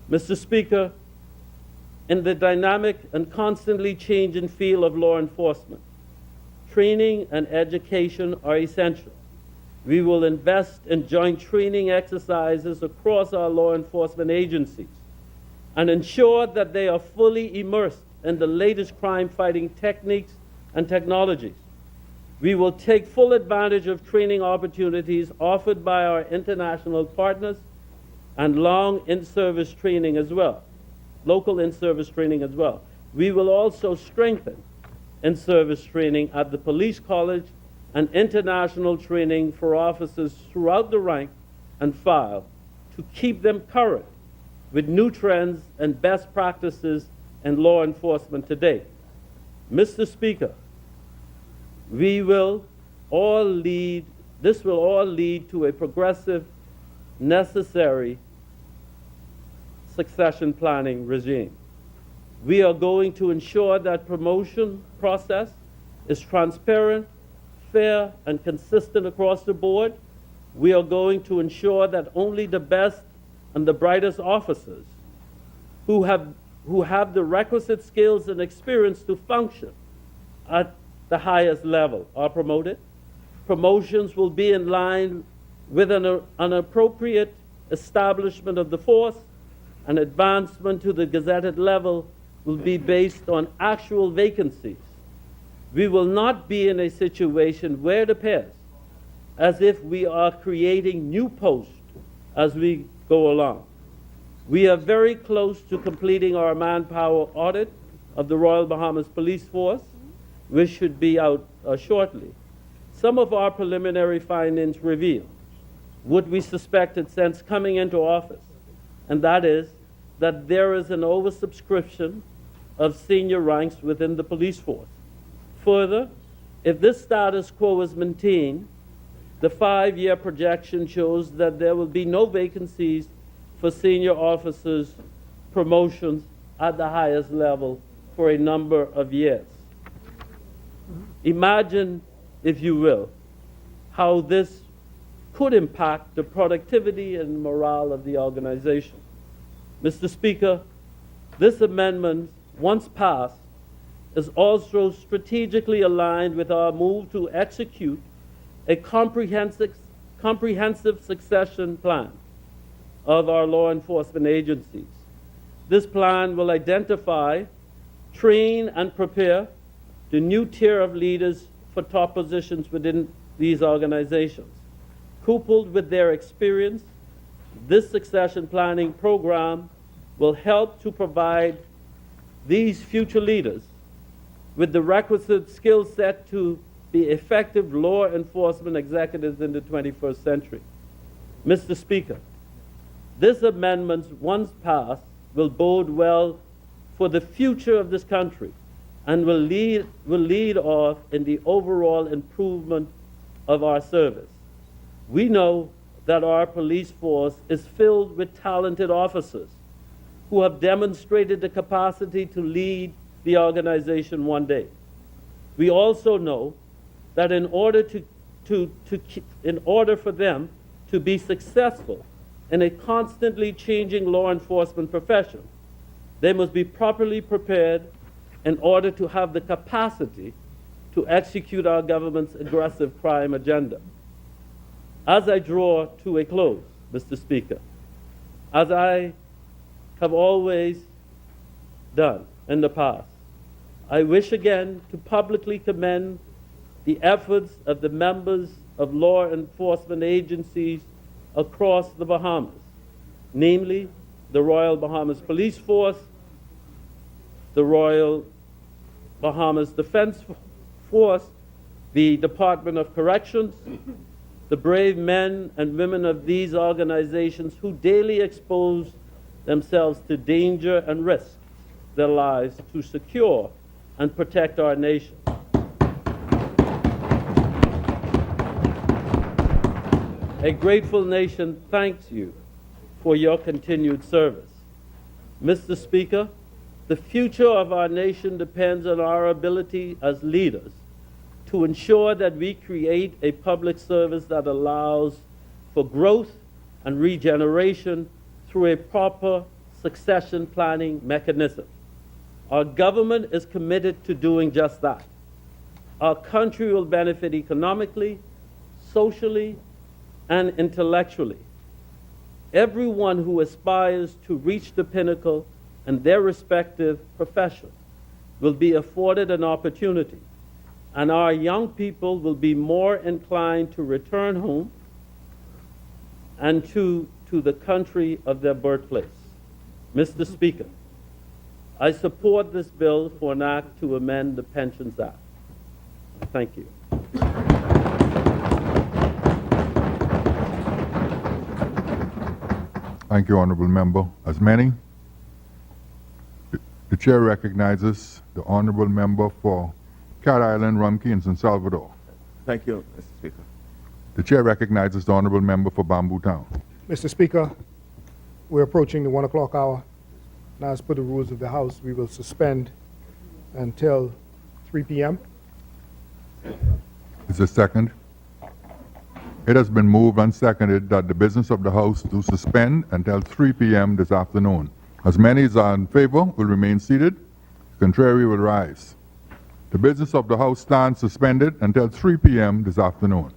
Mr. Speaker, in the dynamic and constantly changing field of law enforcement, training and education are essential. We will invest in joint training exercises across our law enforcement agencies and ensure that they are fully immersed in the latest crime-fighting techniques and technologies. We will take full advantage of training opportunities offered by our international partners and long in-service training as well, local in-service training as well. We will also strengthen in-service training at the police college and international training for officers throughout the rank and file to keep them current with new trends and best practices and law enforcement today. Mr. Speaker, this will all lead to a progressive, necessary succession planning regime. We are going to ensure that promotion process is transparent, fair, and consistent across the board. We are going to ensure that only the best and the brightest officers who have the requisite skills and experience to function at the highest level are promoted. Promotions will be in line with an appropriate establishment of the force, and advancement to the gazetted level will be based on actual vacancies. We will not be in a situation where it appears as if we are creating new posts as we go along. We are very close to completing our manpower audit of the Royal Bahamas Police Force, which should be out shortly. Some of our preliminary findings reveal what we suspected since coming into office, and that is that there is an oversubscription of senior ranks within the police force. Further, if this status quo is maintained, the 5-year projection shows that there will be no vacancies for senior officers' promotions at the highest level for a number of years. Imagine, if you will, how this could impact the productivity and morale of the organization. Mr. Speaker, this amendment, once passed, is also strategically aligned with our move to execute a comprehensive succession plan of our law enforcement agencies. This plan will identify, train, and prepare the new tier of leaders for top positions within these organizations. Coupled with their experience, this succession planning program will help to provide these future leaders with the requisite skill set to be effective law enforcement executives in the 21st century. Mr. Speaker, this amendment, once passed, will bode well for the future of this country and will lead off in the overall improvement of our service. We know that our police force is filled with talented officers who have demonstrated the capacity to lead the organization one day. We also know that in order for them to be successful in a constantly changing law enforcement profession, they must be properly prepared in order to have the capacity to execute our government's aggressive crime agenda. As I draw to a close, Mr. Speaker, as I have always done in the past, I wish again to publicly commend the efforts of the members of law enforcement agencies across the Bahamas, namely the Royal Bahamas Police Force, the Royal Bahamas Defense Force, the Department of Corrections, the brave men and women of these organizations who daily expose themselves to danger and risk their lives to secure and protect our nation. A grateful nation thanks you for your continued service. Mr. Speaker, the future of our nation depends on our ability as leaders to ensure that we create a public service that allows for growth and regeneration through a proper succession planning mechanism. Our government is committed to doing just that. Our country will benefit economically, socially, and intellectually. Everyone who aspires to reach the pinnacle in their respective profession will be afforded an opportunity, and our young people will be more inclined to return home and to the country of their birthplace. Mr. Speaker, I support this bill for an act to amend the Pensions Act. Thank you. Thank you, Honorable Member. As many, The chair recognizes the honorable member for Cat Island, Rumkey, and San Salvador. Thank you, Mr. Speaker. The chair recognizes the honorable member for Bamboo Town. Mr. Speaker, we're approaching the 1 o'clock hour. Now, as per the rules of the House, we will suspend until 3 p.m. Is there second? It has been moved and seconded that the business of the House do suspend until 3 p.m. this afternoon. As many as are in favor will remain seated. Contrary will rise. The business of the House stands suspended until 3 p.m. this afternoon.